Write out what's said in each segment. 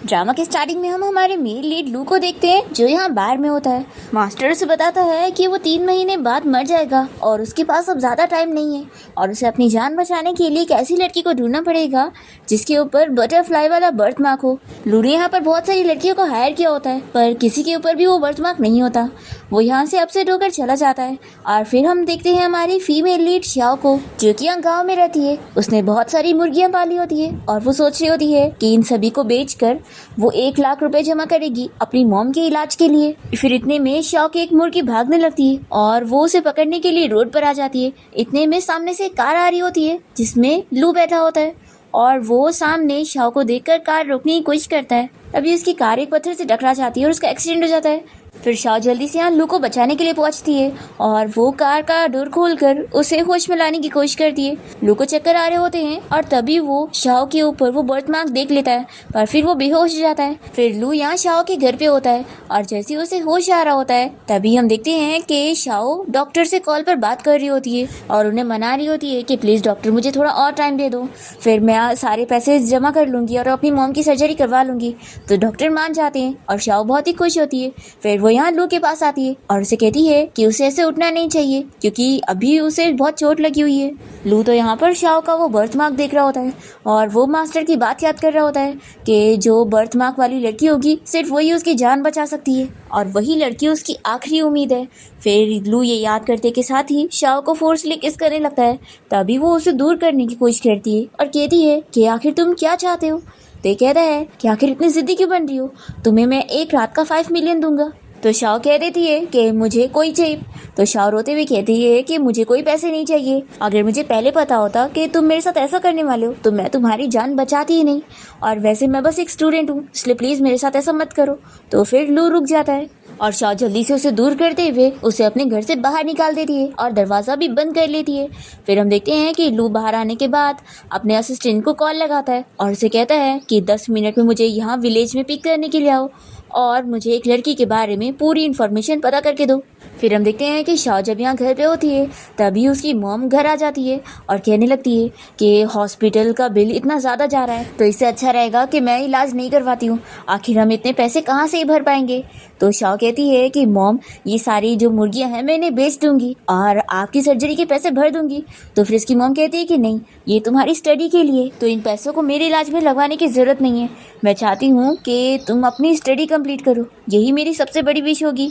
Drama के starting में हम हमारे मेल लीड लू को देखते हैं जो यहाँ बार में होता है। मास्टर उसे बताता है कि वो 3 महीने बाद मर जाएगा और उसके पास अब ज़्यादा टाइम नहीं है और उसे अपनी जान बचाने के लिए एक ऐसी लड़की को ढूंढना पड़ेगा जिसके ऊपर बटरफ्लाई वाला बर्थ मार्क हो। लू ने यहाँ पर बहुत सारी लड़कियों को हायर किया होता है पर किसी के ऊपर भी वो बर्थ मार्क नहीं होता। वो यहाँ से अपसेट होकर चला जाता है और फिर हम देखते हैं हमारी फीमेल लीड शाओ को जो कि यहाँ गाँव में रहती है। उसने बहुत सारी मुर्गियाँ पाली होती है और वो सोच रही होती है कि इन सभी को बेचकर वो 1 लाख रुपए जमा करेगी अपनी मॉम के इलाज के लिए। फिर इतने में शाओ की एक मुर्गी भागने लगती है और वो उसे पकड़ने के लिए रोड पर आ जाती है। इतने में सामने से कार आ रही होती है जिसमें लू बैठा होता है और वो सामने शाओ को देखकर कार रोकने की कोशिश करता है। तभी उसकी कार एक पत्थर से टकरा जाती है और उसका एक्सीडेंट हो जाता है। फिर शाओ जल्दी से यहाँ लू को बचाने के लिए पहुंचती है और वो कार का डोर खोलकर उसे होश में लाने की कोशिश करती है। लू को चक्कर आ रहे होते हैं और तभी वो शाओ के ऊपर वो बर्थ मार्क देख लेता है पर फिर वो बेहोश हो जाता है। फिर लू यहाँ शाओ के घर पे होता है और जैसे उसे होश आ रहा होता है तभी हम देखते हैं कि शाओ डॉक्टर से कॉल पर बात कर रही होती है और उन्हें मना रही होती है कि प्लीज़ डॉक्टर मुझे थोड़ा और टाइम दे दो, फिर मैं सारे पैसे जमा कर लूँगी और अपनी मॉम की सर्जरी करवा लूँगी। तो डॉक्टर मान जाते हैं और शाओ बहुत ही खुश होती है। फिर वो यहाँ लू के पास आती है और उसे कहती है कि उसे ऐसे उठना नहीं चाहिए क्योंकि अभी उसे बहुत चोट लगी हुई है। लू तो यहाँ पर शाओ का वो बर्थ मार्क देख रहा होता है और वो मास्टर की बात याद कर रहा होता है कि जो बर्थ मार्क वाली लड़की होगी सिर्फ वही उसकी जान बचा सकती है और वही लड़की उसकी आखिरी उम्मीद है। फिर लू ये याद करते के साथ ही शाओ को फोर्सली किस करने लगता है। तभी वो उसे दूर करने की कोशिश करती है और कहती है कि आखिर तुम क्या चाहते हो। तो ये कहता है कि आखिर इतनी जिद्दी क्यों बन रही हो, तुम्हें मैं एक रात का 5 मिलियन दूंगा। तो शाओ कह देती है कि मुझे कोई चाहिए। तो शाओ रोते हुए कहती है कि मुझे कोई पैसे नहीं चाहिए, अगर मुझे पहले पता होता कि तुम मेरे साथ ऐसा करने वाले हो तो मैं तुम्हारी जान बचाती ही नहीं, और वैसे मैं बस एक स्टूडेंट हूँ इसलिए प्लीज़ मेरे साथ ऐसा मत करो। तो फिर लू रुक जाता है और शाओ जल्दी से उसे दूर करते हुए उसे अपने घर से बाहर निकाल देती है और दरवाज़ा भी बंद कर लेती है। फिर हम देखते हैं कि लू बाहर आने के बाद अपने असिस्टेंट को कॉल लगाता है और उसे कहता है कि 10 मिनट में मुझे यहाँ विलेज में पिक करने के लिए आओ और मुझे एक लड़की के बारे में पूरी इन्फॉर्मेशन पता करके दो। फिर हम देखते हैं कि शाओ जब यहाँ घर पे होती है तभी उसकी मॉम घर आ जाती है और कहने लगती है कि हॉस्पिटल का बिल इतना ज़्यादा जा रहा है तो इससे अच्छा रहेगा कि मैं इलाज नहीं करवाती हूँ, आखिर हम इतने पैसे कहाँ से भर पाएंगे। तो शाओ कहती है कि मॉम ये सारी जो मुर्गियाँ हैं मैं इन्हें बेच दूंगी और आपकी सर्जरी के पैसे भर दूंगी। तो फिर इसकी मॉम कहती है कि नहीं, ये तुम्हारी स्टडी के लिए, तो इन पैसों को मेरे इलाज में लगवाने की ज़रूरत नहीं है, मैं चाहती हूँ कि तुम अपनी स्टडी कंप्लीट करो, यही मेरी सबसे बड़ी विश होगी।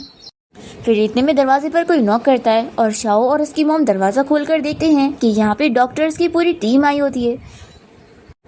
फिर इतने में दरवाजे पर कोई नॉक करता है और शाओ और उसकी मॉम दरवाज़ा खोलकर देखते हैं कि यहाँ पे डॉक्टर्स की पूरी टीम आई होती है।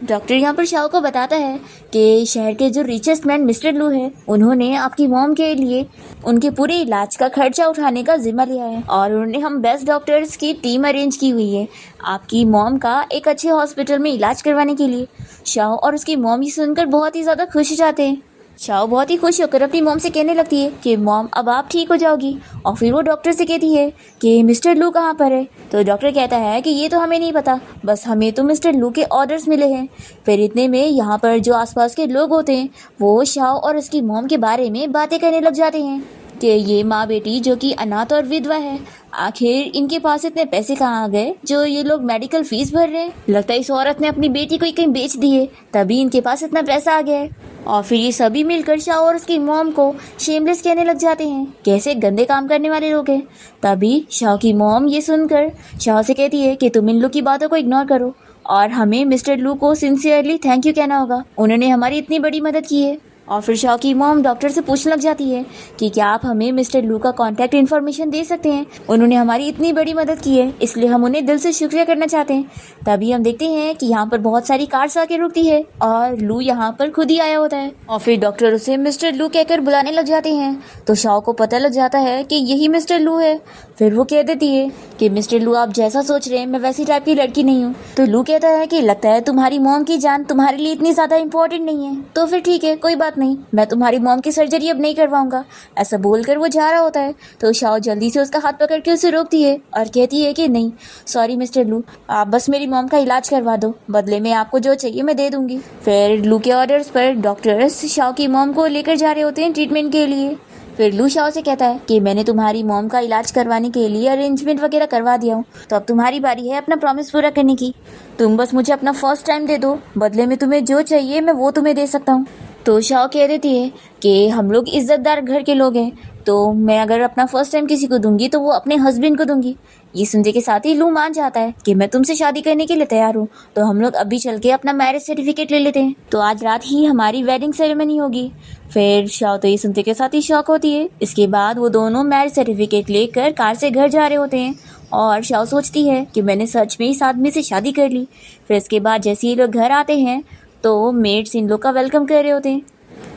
डॉक्टर यहाँ पर शाओ को बताता है कि शहर के जो रिचेस्ट मैन मिस्टर लू है उन्होंने आपकी मॉम के लिए उनके पूरे इलाज का खर्चा उठाने का जिम्मा लिया है और उन्होंने हम बेस्ट डॉक्टर्स की टीम अरेंज की हुई है आपकी मॉम का एक अच्छे हॉस्पिटल में इलाज करवाने के लिए। शाओ और उसकी मॉम ये सुनकर बहुत ही ज़्यादा खुश हो जाते हैं। शाओ बहुत ही खुश होकर अपनी मॉम से कहने लगती है कि मॉम अब आप ठीक हो जाओगी, और फिर वो डॉक्टर से कहती है कि मिस्टर लू कहाँ पर है। तो डॉक्टर कहता है कि ये तो हमें नहीं पता, बस हमें तो मिस्टर लू के ऑर्डर्स मिले हैं। फिर इतने में यहाँ पर जो आसपास के लोग होते हैं वो शाओ और उसकी मॉम के बारे में बातें करने लग जाते हैं कि ये माँ बेटी जो कि अनाथ और विधवा है, आखिर इनके पास इतने पैसे कहाँ आ गए जो ये लोग मेडिकल फीस भर रहे हैं, लगता है इस औरत ने अपनी बेटी को कहीं बेच दी है तभी इनके पास इतना पैसा आ गया है। और फिर ये सभी मिलकर शाओ और उसकी मॉम को शेमलेस कहने लग जाते हैं, कैसे गंदे काम करने वाले लोग हैं। तभी शाओ की मॉम ये सुनकर शाओ से कहती है कि तुम इन लोग की बातों को इग्नोर करो और हमें मिस्टर लू को सिंसियरली थैंक यू कहना होगा, उन्होंने हमारी इतनी बड़ी मदद की है। और फिर शाओ की मॉम डॉक्टर से पूछने लग जाती है कि क्या आप हमें मिस्टर लू का कॉन्टैक्ट इन्फॉर्मेशन दे सकते हैं, उन्होंने हमारी इतनी बड़ी मदद की है इसलिए हम उन्हें दिल से शुक्रिया करना चाहते हैं। तभी हम देखते हैं कि यहाँ पर बहुत सारी कार्स आके रुकती है और लू यहाँ पर खुद ही आया होता है और फिर डॉक्टर उसे मिस्टर लू कहकर बुलाने लग जाते हैं। तो शाओ को पता लग जाता है कि यही मिस्टर लू है। फिर वो कह देती है कि मिस्टर लू आप जैसा सोच रहे हैं मैं वैसी टाइप की लड़की नहीं हूँ। तो लू कहता है कि लगता है तुम्हारी मॉम की जान तुम्हारे लिए इतनी ज़्यादा इम्पोर्टेंट नहीं है, तो फिर ठीक है कोई बात नहीं, मैं तुम्हारी मॉम की सर्जरी अब नहीं करवाऊंगा। ऐसा बोलकर वो जा रहा होता है तो शाओ जल्दी से उसका हाथ पकड़ के उसे रोकती है और कहती है कि नहीं सॉरी मिस्टर लू, आप बस मेरी मॉम का इलाज करवा दो, बदले में आपको जो चाहिए मैं दे दूंगी। फिर लू के ऑर्डर्स पर डॉक्टर्स शाओ की मॉम को लेकर जा रहे होते हैं ट्रीटमेंट के लिए। फिर लू शाओ से कहता है कि मैंने तुम्हारी मॉम का इलाज करवाने के लिए अरेंजमेंट वगैरह करवा दिया हूँ, तो अब तुम्हारी बारी है अपना प्रॉमिस पूरा करने की, तुम बस मुझे अपना फर्स्ट टाइम दे दो, बदले में तुम्हें जो चाहिए मैं वो तुम्हें दे सकता हूँ। तो शाओ कह देती है कि हम लोग इज्जतदार घर के लोग हैं, तो मैं अगर अपना फर्स्ट टाइम किसी को दूंगी तो वो अपने हस्बैंड को दूंगी। ये सुनने के साथ ही लू मान जाता है कि मैं तुमसे शादी करने के लिए तैयार हूँ, तो हम लोग अभी चल के अपना मैरिज सर्टिफिकेट ले लेते हैं, तो आज रात ही हमारी वेडिंग सेरेमनी होगी। फिर शाओ तो ये सुनते के साथ ही शॉक होती है। इसके बाद वो दोनों मैरिज सर्टिफिकेट लेकर कार से घर जा रहे होते हैं और शाओ सोचती है कि मैंने सच में इस आदमी से शादी कर ली। फिर इसके बाद जैसे ये लोग घर आते हैं तो मेड्स इन लोग का वेलकम कर रहे होते हैं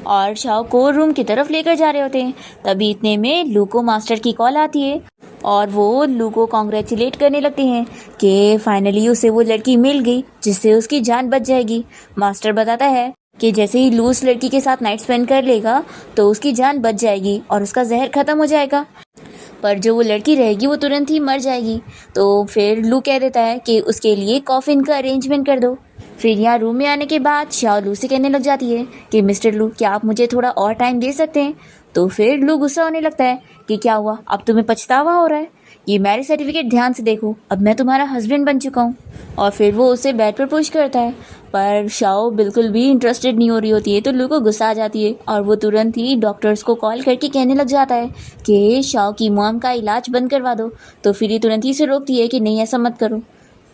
और शाओ को रूम की तरफ लेकर जा रहे होते हैं। तभी इतने में लू को मास्टर की कॉल आती है और वो लू को कॉन्ग्रेचुलेट करने लगते हैं कि फाइनली उसे वो लड़की मिल गई जिससे उसकी जान बच जाएगी। मास्टर बताता है कि जैसे ही लू उस लड़की के साथ नाइट स्पेंड कर लेगा तो उसकी जान बच जाएगी और उसका जहर खत्म हो जाएगा, पर जो वो लड़की रहेगी वो तुरंत ही मर जाएगी। तो फिर लू कह देता है कि उसके लिए कॉफिन का अरेंजमेंट कर दो। फिर यहाँ रूम में आने के बाद शाओ लू से कहने लग जाती है कि मिस्टर लू, क्या आप मुझे थोड़ा और टाइम दे सकते हैं। तो फिर लू गुस्सा होने लगता है कि क्या हुआ, अब तुम्हें पछतावा हो रहा है, ये मैरिज सर्टिफिकेट ध्यान से देखो, अब मैं तुम्हारा हस्बैंड बन चुका हूँ। और फिर वो उसे बेड पर पुश करता है, पर शाओ बिल्कुल भी इंटरेस्टेड नहीं हो रही होती है। तो लू को गुस्सा आ जाती है और वो तुरंत ही डॉक्टर्स को कॉल करके कहने लग जाता है कि शाओ की मॉम का इलाज बंद करवा दो। तो फिर ये तुरंत ही से रोकती है कि नहीं, ऐसा मत करो।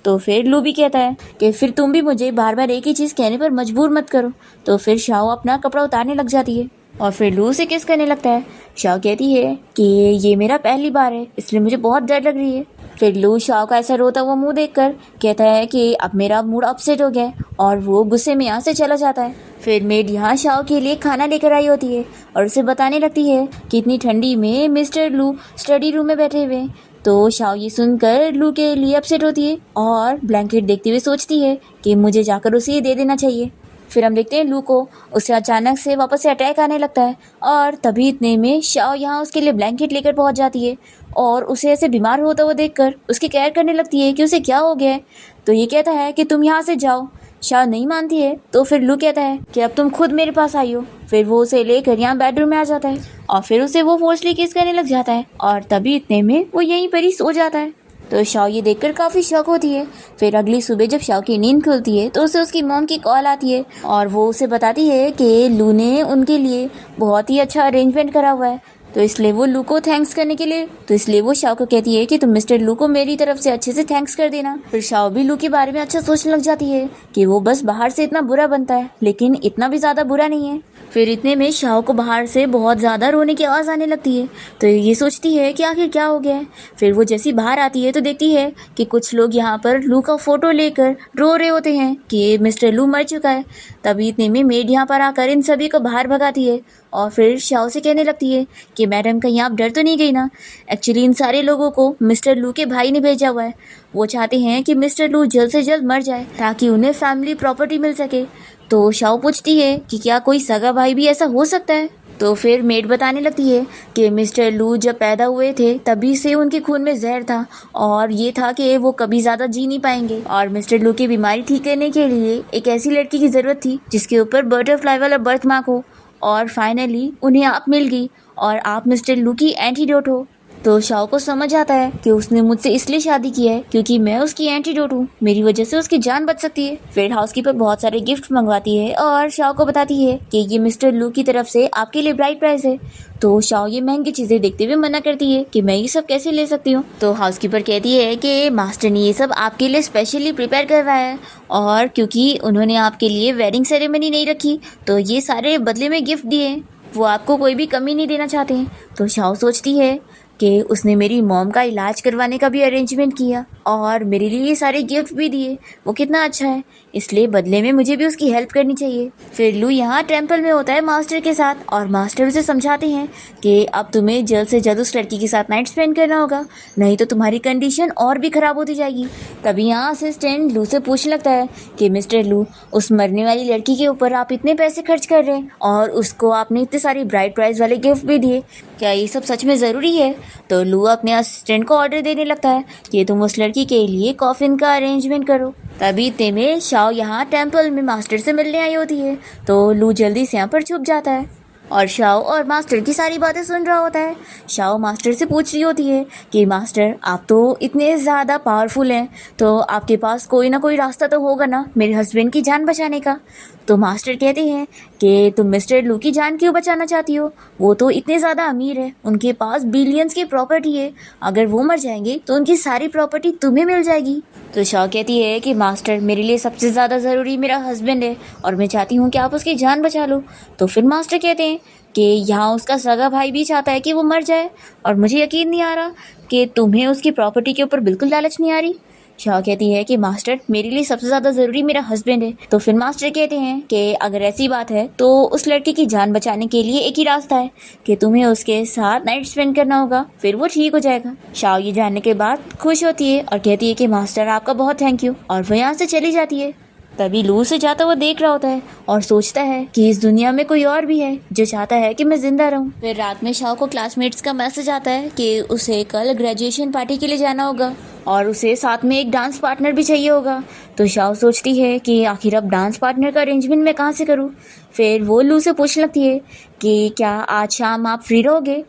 तो फिर लू भी कहता है कि फिर तुम भी मुझे बार बार एक ही चीज़ कहने पर मजबूर मत करो। तो फिर शाओ अपना कपड़ा उतारने लग जाती है और फिर लू से किस करने लगता है। शाओ कहती है कि ये मेरा पहली बार है, इसलिए मुझे बहुत डर लग रही है। फिर लू शाओ का ऐसा रोता हुआ मुंह देखकर कहता है कि अब मेरा मूड अपसेट हो गया है और वो गुस्से में यहाँ से चला जाता है। फिर मेड यहाँ शाओ के लिए खाना लेकर आई होती है और उसे बताने लगती है कि इतनी ठंडी में मिस्टर लू स्टडी रूम में बैठे हुए हैं। तो शाओ ये सुनकर लू के लिए अपसेट होती है और ब्लैंकेट देखते हुए सोचती है कि मुझे जाकर उसे ये दे देना चाहिए। फिर हम देखते हैं लू को, उसे अचानक से वापस से अटैक आने लगता है और तभी इतने में शाओ यहाँ उसके लिए ब्लैंकेट लेकर पहुँच जाती है और उसे ऐसे बीमार होता हुआ देखकर उसकी केयर करने लगती है कि उसे क्या हो गया है। तो ये कहता है कि तुम यहाँ से जाओ। शाओ नहीं मानती है तो फिर लू कहता है कि अब तुम खुद मेरे पास आई हो। फिर वो उसे लेकर यहाँ बेडरूम में आ जाता है और फिर उसे वो फोर्सली किस करने लग जाता है और तभी इतने में वो यहीं पर ही सो जाता है। तो शाओ ये देखकर काफ़ी शॉक होती है। फिर अगली सुबह जब शाओ की नींद खुलती है तो उसे उसकी मॉम की कॉल आती है और वो उसे बताती है कि लू ने उनके लिए बहुत ही अच्छा अरेंजमेंट करा हुआ है, तो इसलिए वो लू को थैंक्स करने के लिए वो शाओ को कहती है कि तुम मिस्टर लू को मेरी तरफ से अच्छे से थैंक्स कर देना। फिर शाओ भी लू के बारे में अच्छा सोचने लग जाती है कि वो बस बाहर से इतना बुरा बनता है लेकिन इतना भी ज़्यादा बुरा नहीं है। फिर इतने में शाओ को बाहर से बहुत ज़्यादा रोने की आवाज़ आने लगती है, तो ये सोचती है कि आखिर क्या हो गया है। फिर वो जैसी बाहर आती है तो देखती है कि कुछ लोग यहाँ पर लू का फ़ोटो लेकर रो रहे होते हैं कि मिस्टर लू मर चुका है। तभी इतने में मेड यहाँ पर आकर इन सभी को बाहर भगाती है और फिर शाओ से कहने लगती है कि मैडम कहीं आप डर तो नहीं गई ना, एक्चुअली इन सारे लोगों को मिस्टर लू के भाई ने भेजा हुआ है। वो चाहते हैं कि मिस्टर लू जल्द से जल्द मर जाए ताकि उन्हें फैमिली प्रॉपर्टी मिल सके। तो शाओ पूछती है कि क्या कोई सगा भाई भी ऐसा हो सकता है। तो फिर मेड बताने लगती है कि मिस्टर लू जब पैदा हुए थे तभी से उनके खून में जहर था और ये था कि वो कभी ज़्यादा जी नहीं पाएंगे और मिस्टर लू की बीमारी ठीक करने के लिए एक ऐसी लड़की की ज़रूरत थी जिसके ऊपर बटरफ्लाई वाला बर्थ मार्क हो और फाइनली उन्हें आप मिल गई और आप मिस्टर लू की एंटीडोट हो। तो शाओ को समझ आता है कि उसने मुझसे इसलिए शादी की है क्योंकि मैं उसकी एंटीडोट हूँ, मेरी वजह से उसकी जान बच सकती है। फिर हाउसकीपर बहुत सारे गिफ्ट मंगवाती है और शाओ को बताती है कि ये मिस्टर लू की तरफ से आपके लिए ब्राइड प्राइस है। तो शाओ ये महंगी चीज़ें देखते हुए मना करती है कि मैं ये सब कैसे ले सकती हूँ। तो हाउसकीपर कहती है कि मास्टर ने ये सब आपके लिए स्पेशली प्रिपेयर करवाया है और क्योंकि उन्होंने आपके लिए वेडिंग सेरेमनी नहीं रखी तो ये सारे बदले में गिफ्ट दिए, वो आपको कोई भी कमी नहीं देना चाहते हैं। तो शाओ सोचती है कि उसने मेरी मॉम का इलाज करवाने का भी अरेंजमेंट किया और मेरे लिए ये सारे गिफ्ट भी दिए, वो कितना अच्छा है, इसलिए बदले में मुझे भी उसकी हेल्प करनी चाहिए। फिर लू यहाँ टेंपल में होता है मास्टर के साथ और मास्टर उसे समझाते हैं कि अब तुम्हें जल्द से जल्द उस लड़की के साथ नाइट स्पेंड करना होगा, नहीं तो तुम्हारी कंडीशन और भी ख़राब होती जाएगी। तभी यहाँ असिस्टेंट लू से पूछने लगता है कि मिस्टर लू, उस मरने वाली लड़की के ऊपर आप इतने पैसे खर्च कर रहे हैं और उसको आपने इतने सारी ब्राइड प्राइज वाले गिफ्ट भी दिए, क्या ये सब सच में ज़रूरी है। तो लू अपने असिस्टेंट को ऑर्डर देने लगता है कि तुम उस लड़की के लिए कॉफिन का अरेंजमेंट करो। तभी इतने में शाओ यहाँ टेंपल में मास्टर से मिलने आई होती है, तो लू जल्दी से यहाँ पर छुप जाता है और शाओ और मास्टर की सारी बातें सुन रहा होता है। शाओ मास्टर से पूछ रही होती है कि मास्टर, आप तो इतने ज़्यादा पावरफुल हैं तो आपके पास कोई ना कोई रास्ता तो होगा ना मेरे हस्बैंड की जान बचाने का। तो मास्टर कहते हैं कि तुम मिस्टर लू की जान क्यों बचाना चाहती हो, वो तो इतने ज़्यादा अमीर है, उनके पास बिलियंस की प्रॉपर्टी है, अगर वो मर जाएंगे तो उनकी सारी प्रॉपर्टी तुम्हें मिल जाएगी। तो शॉ कहती है कि मास्टर मेरे लिए सबसे ज़्यादा ज़रूरी मेरा हस्बैंड है और मैं चाहती हूँ कि आप उसकी जान बचा लो। तो फिर मास्टर कहते हैं कि यहाँ उसका सगा भाई भी चाहता है कि वो मर जाए और मुझे यकीन नहीं आ रहा कि तुम्हें उसकी प्रॉपर्टी के ऊपर बिल्कुल लालच नहीं आ रही। शॉ कहती है कि मास्टर मेरे लिए सबसे ज़्यादा ज़रूरी मेरा हस्बैंड है। तो फिर मास्टर कहते हैं कि अगर ऐसी बात है तो उस लड़की की जान बचाने के लिए एक ही रास्ता है कि तुम्हें उसके साथ नाइट स्पेंड करना होगा, फिर वो ठीक हो जाएगा। शॉ ये जानने के बाद खुश होती है और कहती है कि मास्टर आपका बहुत थैंक यू, और वो यहाँ से चली जाती है। तभी लू से जाता हुआ देख रहा होता है और सोचता है कि इस दुनिया में कोई और भी है जो चाहता है कि मैं जिंदा रहूं। फिर रात में शाओ को क्लासमेट्स का मैसेज आता है कि उसे कल ग्रेजुएशन पार्टी के लिए जाना होगा और उसे साथ में एक डांस पार्टनर भी चाहिए होगा। तो शाओ सोचती है कि आखिर अब डांस पार्टनर का अरेंजमेंट मैं कहाँ से करूँ। फिर वो लू से पूछने लगती है कि क्या आज शाम आप फ्री रहोगे।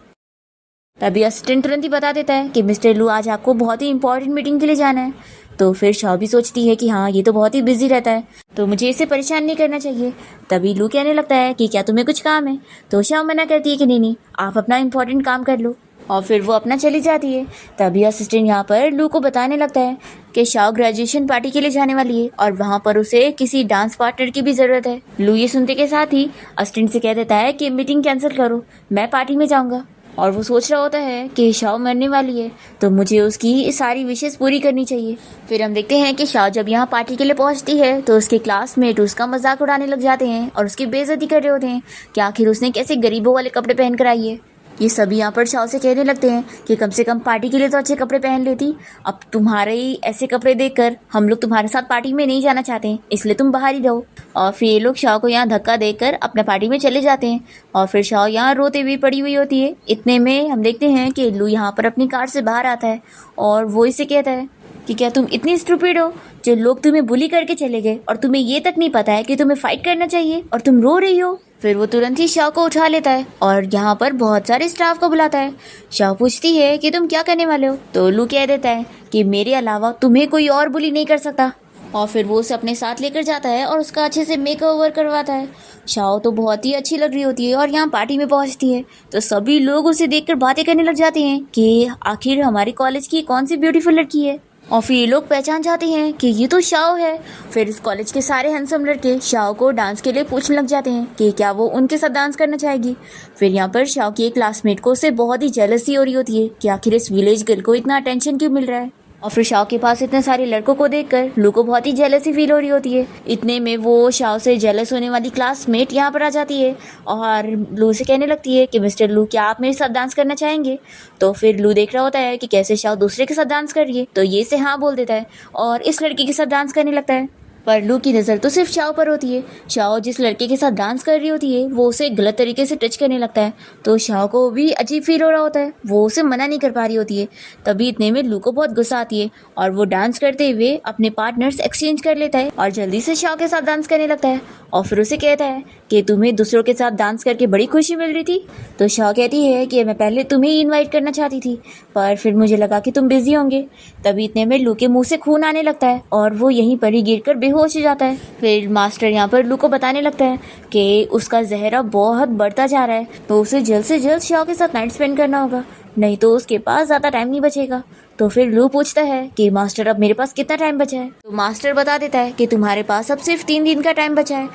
तभी असिस्टेंट तुरंत ही बता देता है कि मिस्टर लू आज आपको बहुत ही इंपॉर्टेंट मीटिंग के लिए जाना है। तो फिर शॉ भी सोचती है कि हाँ ये तो बहुत ही बिजी रहता है तो मुझे इसे परेशान नहीं करना चाहिए। तभी लू कहने लगता है कि क्या तुम्हें कुछ काम है। तो शॉ मना करती है कि नहीं आप अपना इंपॉर्टेंट काम कर लो, और फिर वो अपना चली जाती है। तभी असिस्टेंट यहाँ पर लू को बताने लगता है कि शॉ ग्रेजुएशन पार्टी के लिए जाने वाली है और वहाँ पर उसे किसी डांस पार्टनर की भी ज़रूरत है। लू ये सुनते के साथ ही असिस्टेंट से कह देता है कि मीटिंग कैंसिल करो, मैं पार्टी में जाऊँगा। और वो सोच रहा होता है कि शाओ मरने वाली है तो मुझे उसकी सारी विशेष पूरी करनी चाहिए। फिर हम देखते हैं कि शाओ जब यहाँ पार्टी के लिए पहुँचती है तो उसके क्लासमेट उसका मजाक उड़ाने लग जाते हैं और उसकी बेइज्जती कर रहे होते हैं कि आखिर उसने कैसे गरीबों वाले कपड़े पहन कर आई है। ये सभी यहाँ पर शाओ से कहने लगते हैं कि कम से कम पार्टी के लिए तो अच्छे कपड़े पहन लेती, अब तुम्हारे ही ऐसे कपड़े देखकर हम लोग तुम्हारे साथ पार्टी में नहीं जाना चाहते हैं, इसलिए तुम बाहर ही रहो। और फिर ये लोग शाओ को यहाँ धक्का देकर अपना पार्टी में चले जाते हैं और फिर शाओ यहाँ रोते हुए पड़ी हुई होती है। इतने में हम देखते हैं कि लू यहाँ पर अपनी कार से बाहर आता है और वो इसे कहता है कि क्या तुम इतनी स्टूपिड हो जो लोग तुम्हें बुली करके चले गए और तुम्हें ये तक नहीं पता है कि तुम्हें फाइट करना चाहिए और तुम रो रही हो। फिर वो तुरंत ही शाओ को उठा लेता है और यहाँ पर बहुत सारे स्टाफ को बुलाता है। शाओ पूछती है कि तुम क्या करने वाले हो। तो लू कह देता है कि मेरे अलावा तुम्हें कोई और बुली नहीं कर सकता, और फिर वो उसे अपने साथ लेकर जाता है और उसका अच्छे से मेकओवर करवाता है। शाओ तो बहुत ही अच्छी लग रही होती है और यहाँ पार्टी में पहुँचती है तो सभी लोग उसे देखकर बातें करने लग जाते हैं कि आखिर हमारे कॉलेज की कौन सी ब्यूटीफुल लड़की है, और फिर ये लोग पहचान जाते हैं कि ये तो शाओ है। फिर इस कॉलेज के सारे हैंडसम लड़के शाओ को डांस के लिए पूछने लग जाते हैं कि क्या वो उनके साथ डांस करना चाहेगी। फिर यहाँ पर शाओ की एक क्लासमेट को उससे बहुत ही जेलसी हो रही होती है कि आखिर इस विलेज गर्ल को इतना अटेंशन क्यों मिल रहा है। और फिर शाओ के पास इतने सारे लड़कों को देखकर लू को बहुत ही जेलसी फील हो रही होती है। इतने में वो शाओ से जेलस होने वाली क्लासमेट यहाँ पर आ जाती है और लू से कहने लगती है कि मिस्टर लू क्या आप मेरे साथ डांस करना चाहेंगे। तो फिर लू देख रहा होता है कि कैसे शाओ दूसरे के साथ डांस कर रही है तो ये से हाँ बोल देता है और इस लड़की के साथ डांस करने लगता है। पर लू की नज़र तो सिर्फ शाओ पर होती है। शाओ जिस लड़के के साथ डांस कर रही होती है वो उसे गलत तरीके से टच करने लगता है तो शाओ को भी अजीब फील हो रहा होता है, वो उसे मना नहीं कर पा रही होती है। तभी इतने में लू को बहुत गुस्सा आती है और वो डांस करते हुए अपने पार्टनर्स एक्सचेंज कर लेता है और जल्दी से शाओ के साथ डांस करने लगता है और फिर उसे कहता है कि तुम्हें दूसरों के साथ डांस करके बड़ी खुशी मिल रही थी। तो शाओ कहती है कि मैं पहले तुम्हें ही इन्वाइट करना चाहती थी पर फिर मुझे लगा कि तुम बिजी होंगे। तभी इतने में लू के मुंह से खून आने लगता है और वो यहीं पर ही गिरकर बेहोश हो जाता है। फिर मास्टर यहाँ पर लू को बताने लगता है कि उसका जहरा बहुत बढ़ता जा रहा है तो उसे जल्द से जल्द शाओ के साथ नाइट स्पेंड करना होगा, नहीं तो उसके पास ज़्यादा टाइम नहीं बचेगा। तो फिर लू पूछता है कि मास्टर अब मेरे पास कितना टाइम बचा है। तो मास्टर बता देता है कि तुम्हारे पास अब सिर्फ 3 दिन का टाइम बचा है।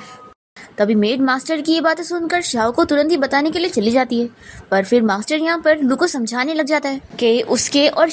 तभी मेड मास्टर की ये बातें सुनकर शाओ को तुरंत ही बताने के लिए चली जाती है पर फिर मास्टर यहाँ पर लू को समझाने लग जाता है कि उसके और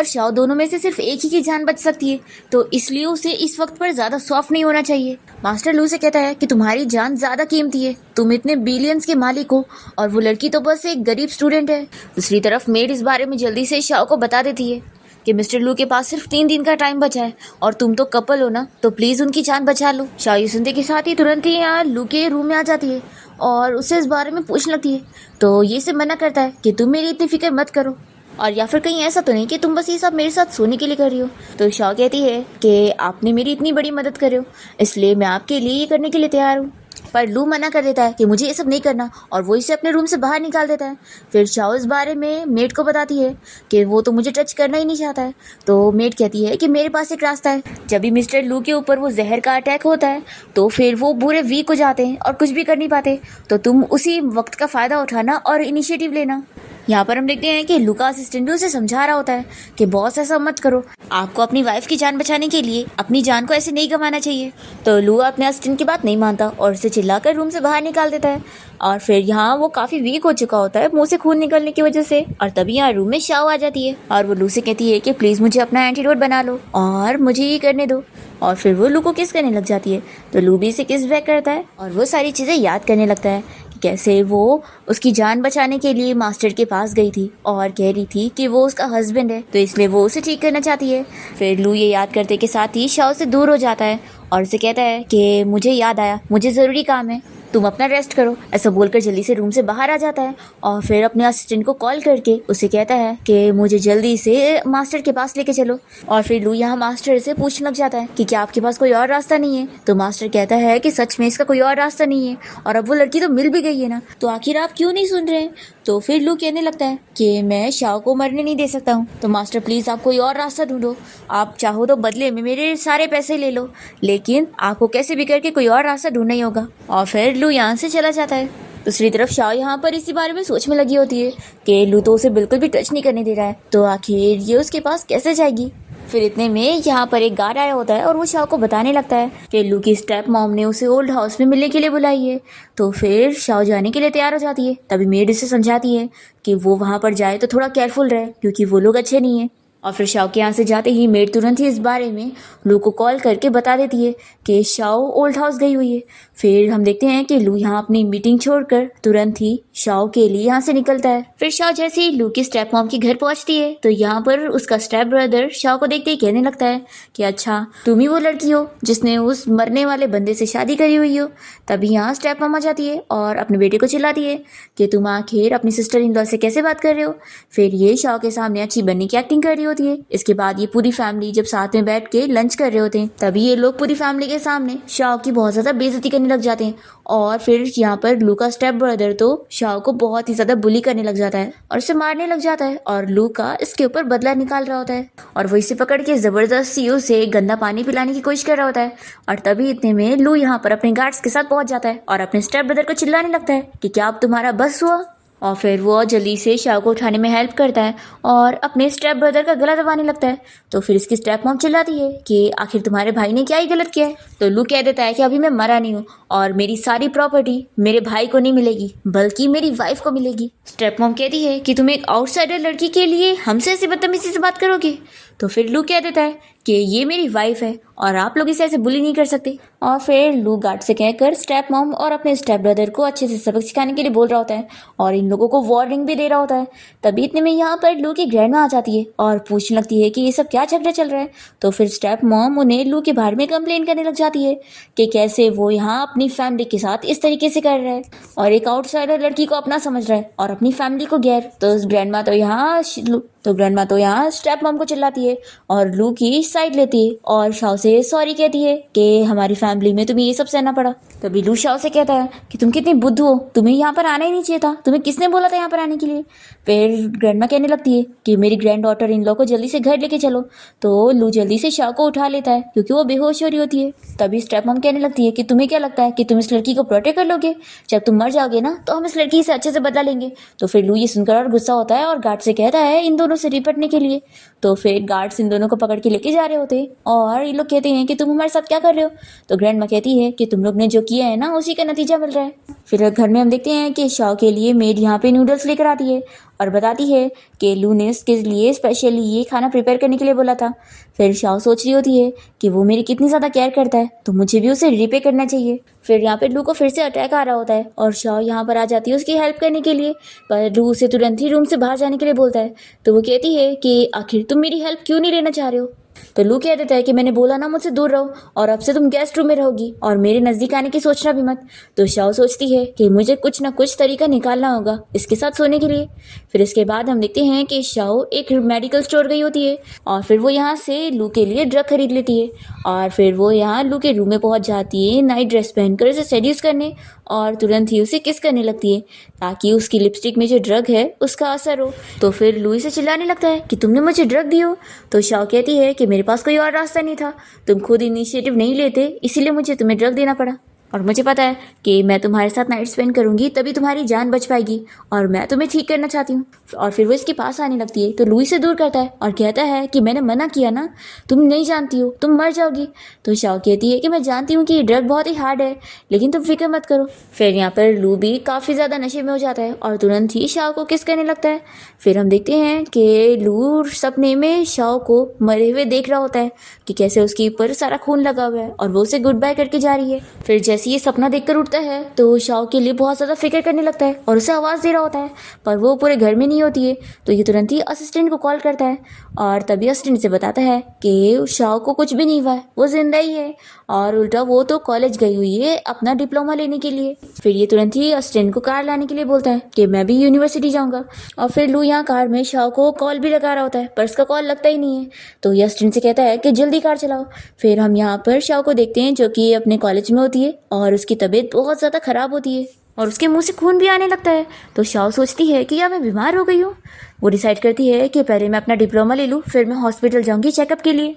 शाओ दोनों में से सिर्फ एक ही की जान बच सकती है तो इसलिए उसे इस वक्त पर ज़्यादा सॉफ्ट नहीं होना चाहिए। मास्टर लू से कहता है कि तुम्हारी जान ज़्यादा कीमती है, तुम इतने बिलियंस के मालिक हो और वो लड़की तो बस एक गरीब स्टूडेंट है। दूसरी तरफ मेड इस बारे में जल्दी से शाओ को बता देती है कि मिस्टर लू के पास सिर्फ 3 दिन का टाइम बचा है और तुम तो कपल हो ना तो प्लीज़ उनकी जान बचा लो। शाओ ये सुनते के साथ ही तुरंत ही यहाँ लू के रूम में आ जाती है और उससे इस बारे में पूछने लगती है तो ये से मना करता है कि तुम मेरी इतनी फिक्र मत करो और या फिर कहीं ऐसा तो नहीं कि तुम बस ये सब मेरे साथ सोने के लिए कर रही हो। तो शाओ कहती है कि आपने मेरी इतनी बड़ी मदद करी हो इसलिए मैं आपके लिए ये करने के लिए तैयार हूँ। पर लू मना कर देता है कि मुझे ये सब नहीं करना और वो इसे अपने रूम से बाहर निकाल देता है। फिर शाओ इस बारे में मेड को बताती है कि वो तो मुझे टच करना ही नहीं चाहता है। तो मेड कहती है कि मेरे पास एक रास्ता है। जब भी मिस्टर लू के ऊपर वो जहर का अटैक होता है तो फिर वो पूरे वीक हो जाते हैं और कुछ भी कर नहीं पाते। तो तुम उसी वक्त का फ़ायदा उठाना और इनिशिएटिव लेना। यहाँ पर हम देखते हैं कि लू का असिस्टेंट भी उसे समझा रहा होता है कि बॉस ऐसा मत करो, आपको अपनी वाइफ की जान बचाने के लिए अपनी जान को ऐसे नहीं गंवाना चाहिए। तो लू अपने असिस्टेंट की बात नहीं मानता और उसे चिल्लाकर रूम से बाहर निकाल देता है। और फिर यहाँ वो काफ़ी वीक हो चुका होता है मुंह से खून निकलने की वजह से। और तभी यहाँ रूम में शाओ आ जाती है और वो लू से कहती है कि प्लीज़ मुझे अपना एंटीडोट बना लो और मुझे ये करने दो। और फिर वो लू को किस करने लग जाती है। तो लू भी इसे किस बैक करता है और वो सारी चीज़ें याद करने लगता है कि कैसे वो उसकी जान बचाने के लिए मास्टर के पास गई थी और कह रही थी कि वो उसका हस्बैंड है, तो इसलिए वो उसे ठीक करना चाहती है। फिर लू ये याद करते के साथ ही शाओ से दूर हो जाता है और उसे कहता है कि मुझे याद आया, मुझे ज़रूरी काम है, तुम अपना रेस्ट करो। ऐसा बोलकर जल्दी से रूम से बाहर आ जाता है और फिर अपने असिस्टेंट को कॉल करके उसे कहता है कि मुझे जल्दी से मास्टर के पास लेके चलो। और फिर लू यहाँ मास्टर से पूछने लग जाता है कि क्या आपके पास कोई और रास्ता नहीं है। तो मास्टर कहता है कि सच में इसका कोई और रास्ता नहीं है और अब वो लड़की तो मिल भी गई है ना, तो आखिर आप क्यों नहीं सुन रहे। तो फिर लू कहने लगता है कि मैं शाओ को मरने नहीं दे सकता हूँ, तो मास्टर प्लीज़ आप कोई और रास्ता ढूंढो, आप चाहो तो बदले में मेरे सारे पैसे ले लो, लेकिन आपको कैसे भी करके कोई और रास्ता ढूंढना ही होगा। और फिर लू यहाँ से चला जाता है। दूसरी तरफ शाओ यहाँ पर इसी बारे में सोच में लगी होती है कि लू तो उसे बिल्कुल भी टच नहीं करने दे रहा है, तो आखिर ये उसके पास कैसे जाएगी। फिर इतने में यहाँ पर एक गार्ड आया होता है और वो शाओ को बताने लगता है कि लू की स्टेप मॉम ने उसे ओल्ड हाउस में मिलने के लिए बुलाई है। तो फिर शाओ जाने के लिए तैयार हो जाती है। तभी मेड उसे समझाती है कि वो वहाँ पर जाए तो थोड़ा केयरफुल रहे क्योंकि वो लोग अच्छे नहीं है। और फिर शाओ के यहाँ से जाते ही मेड तुरंत ही इस बारे में लू को कॉल करके बता देती है कि शाओ ओल्ड हाउस गई हुई है। फिर हम देखते हैं कि लू यहाँ अपनी मीटिंग छोड़कर तुरंत ही शाओ के लिए यहाँ से निकलता है। फिर शाओ जैसे ही लू की स्टेप मॉम के घर पहुँचती है तो यहाँ पर उसका स्टेप ब्रदर शाओ को देखते ही कहने लगता है कि अच्छा तुम ही वो लड़की हो जिसने उस मरने वाले बंदे से शादी करी हुई हो। तभी यहाँ स्टेप मॉम आ जाती है और अपने बेटे को चिल्लाती है कि तुम आखिर अपनी सिस्टर इन लॉ से कैसे बात कर रहे हो। फिर ये शाओ के सामने अच्छी बनने की एक्टिंग कर रही होती है। इसके बाद ये पूरी फैमिली जब साथ में बैठ के लंच कर रहे होते हैं तभी ये लोग पूरी फैमिली के सामने शाओ की बहुत ज़्यादा बेइज्जती करने लग जाते हैं। और फिर यहाँ पर लू का स्टेप ब्रदर तो शाओ को बहुत ही ज़्यादा बुली करने लग जाता है और उसे मारने लग जाता है और लू का इसके ऊपर बदला निकाल रहा होता है और वो इसे पकड़ के ज़बरदस्ती उसे गंदा पानी पिलाने की कोशिश कर रहा होता है। और तभी इतने में लू यहाँ पर अपने गार्ड्स के साथ पहुंच जाता है और अपने स्टेप ब्रदर को चिल्लाने लगता है कि क्या अब तुम्हारा बस हुआ। और फिर वो जल्दी से शाओ को उठाने में हेल्प करता है और अपने स्टेप ब्रदर का गला दबाने लगता है। तो फिर इसकी स्टेप मॉम चिल्लाती है कि आखिर तुम्हारे भाई ने क्या ही गलत किया है। तो लू कह देता है कि अभी मैं मरा नहीं हूँ और मेरी सारी प्रॉपर्टी मेरे भाई को नहीं मिलेगी बल्कि मेरी वाइफ को मिलेगी। स्टेप मॉम कहती है कि तुम एक आउटसाइडर लड़की के लिए हमसे ऐसी बदतमीजी से बात करोगे। तो फिर लू कह देता है कि ये मेरी वाइफ है और आप लोग इसे ऐसे बुली नहीं कर सकते। और फिर लू गार्ड से कहकर स्टेप मॉम और अपने स्टेप ब्रदर को अच्छे से सबक सिखाने के लिए बोल रहा होता है और इन लोगों को वार्निंग भी दे रहा होता है। तभी इतने में यहाँ पर लू की ग्रैंडमा आ जाती है और पूछने लगती है कि ये सब क्या झगड़ा चल रहा है। तो फिर स्टेप मॉम उन्हें लू के बारे में कंप्लेन करने लग जाती है कि कैसे वो यहाँ अपनी फैमिली के साथ इस तरीके से कर रहा है और एक आउटसाइडर लड़की को अपना समझ रहा है और अपनी फैमिली को गैर। तो ग्रैंडमा तो यहाँ स्टेप मॉम को चिल्लाती है और लू की साइड लेती है और शाओ से सॉरी कहती है कि हमारी फैमिली में तुम्हें ये सब सहना पड़ा। तभी लू शाओ से कहता है कि तुम कितनी बुद्धू हो, तुम्हें यहाँ पर आना ही नहीं चाहिए था, तुम्हें किसने बोला था यहाँ पर आने के लिए। फिर ग्रैंडमा कहने लगती है कि मेरी ग्रैंड डॉटर इन लॉ को जल्दी से घर लेके चलो। तो लू जल्दी से शाओ को उठा लेता है क्योंकि वो बेहोश हो रही होती है। तभी स्टेप मॉम कहने लगती है कि तुम्हें क्या लगता है कि तुम इस लड़की को प्रोटेक्ट कर लोगे, जब तुम मर जाओगे ना तो हम इस लड़की से अच्छे से बदला लेंगे। तो फिर लू ये सुनकर और गुस्सा होता है और गार्ड से कहता है इन दोनों से निपटने के लिए। तो फिर गार्ड्स इन दोनों को पकड़ के लेके जा रहे होते हैं और ये लोग कहते हैं कि तुम हमारे साथ क्या कर रहे हो। तो ग्रैंडमा कहती है कि तुम लोग ने जो किया है ना उसी का नतीजा मिल रहा है। फिर घर में हम देखते हैं कि शाओ के लिए मेड यहाँ पे नूडल्स लेकर आती है और बताती है कि लू ने उसके लिए स्पेशली ये खाना प्रिपेयर करने के लिए बोला था। फिर शाओ सोच रही होती है कि वो मेरी कितनी ज़्यादा केयर करता है तो मुझे भी उसे रिपे करना चाहिए। फिर यहाँ पे लू को फिर से अटैक आ रहा होता है और शाओ यहाँ पर आ जाती है उसकी हेल्प करने के लिए, पर लू उसे तुरंत ही रूम से बाहर जाने के लिए बोलता है। तो वो कहती है कि आखिर तुम मेरी हेल्प क्यों नहीं लेना चाह रहे हो। तो लू कह देता है कि मैंने बोला ना मुझसे दूर रहो, और अब से तुम गेस्ट रूम में रहोगी और मेरे नज़दीक आने की सोचना भी मत। तो शाओ सोचती है कि मुझे कुछ ना कुछ तरीका निकालना होगा इसके साथ सोने के लिए। फिर इसके बाद हम देखते हैं कि शाओ एक मेडिकल स्टोर गई होती है और फिर वो यहाँ से लू के लिए ड्रग खरीद लेती है और फिर वो यहाँ लू के रूम में पहुँच जाती है नाइट ड्रेस पहनकर उसे सेड्यूस करने, और तुरंत ही उसे किस करने लगती है ताकि उसकी लिपस्टिक में जो ड्रग है उसका असर हो। तो फिर लू से चिल्लाने लगता है कि तुमने मुझे ड्रग दी हो। तो शाओ कहती है कि मेरे पास कोई और रास्ता नहीं था, तुम खुद इनिशिएटिव नहीं लेते इसीलिए मुझे तुम्हें ड्रग देना पड़ा, और मुझे पता है कि मैं तुम्हारे साथ नाइट स्पेंड करूंगी तभी तुम्हारी जान बच पाएगी और मैं तुम्हें ठीक करना चाहती हूँ। और फिर वो इसके पास आने लगती है तो लुई से दूर करता है और कहता है कि मैंने मना किया ना, तुम नहीं जानती हो, तुम मर जाओगी। तो शाओ कहती है कि मैं जानती हूँ कि ये ड्रग बहुत ही हार्ड है लेकिन तुम फिक्र मत करो। फिर यहाँ पर लू भी काफ़ी ज़्यादा नशे में हो जाता है और तुरंत ही शाओ को किस करने लगता है। फिर हम देखते हैं कि लू सपने में शाओ को मरे हुए देख रहा होता है कि कैसे उसके ऊपर सारा खून लगा हुआ है और वो उसे गुड बाय करके जा रही है। फिर जैसे ये सपना देखकर उठता है तो शाओ के लिए बहुत ज़्यादा फिक्र करने लगता है और उसे आवाज़ दे रहा होता है, पर वो पूरे घर में नहीं होती है। तो ये तुरंत ही असिस्टेंट को कॉल करता है और तभी असिस्टेंट से बताता है कि शाओ को कुछ भी नहीं हुआ है, वो जिंदा ही है और उल्टा वो तो कॉलेज गई हुई है अपना डिप्लोमा लेने के लिए। फिर ये तुरंत ही असिस्टेंट को कार लाने के लिए बोलता है कि मैं भी यूनिवर्सिटी जाऊंगा, और फिर लू यहाँ कार में शाओ को कॉल भी लगा रहा होता है पर उसका कॉल लगता ही नहीं है। तो ये असिस्टेंट से कहता है कि जल्दी कार चलाओ। फिर हम यहाँ पर शाओ को देखते हैं जो कि अपने कॉलेज में होती है और उसकी तबीयत बहुत ज़्यादा ख़राब होती है और उसके मुंह से खून भी आने लगता है। तो शाओ सोचती है कि या मैं बीमार हो गई हूँ। वो डिसाइड करती है कि पहले मैं अपना डिप्लोमा ले लूँ फिर मैं हॉस्पिटल जाऊँगी चेकअप के लिए।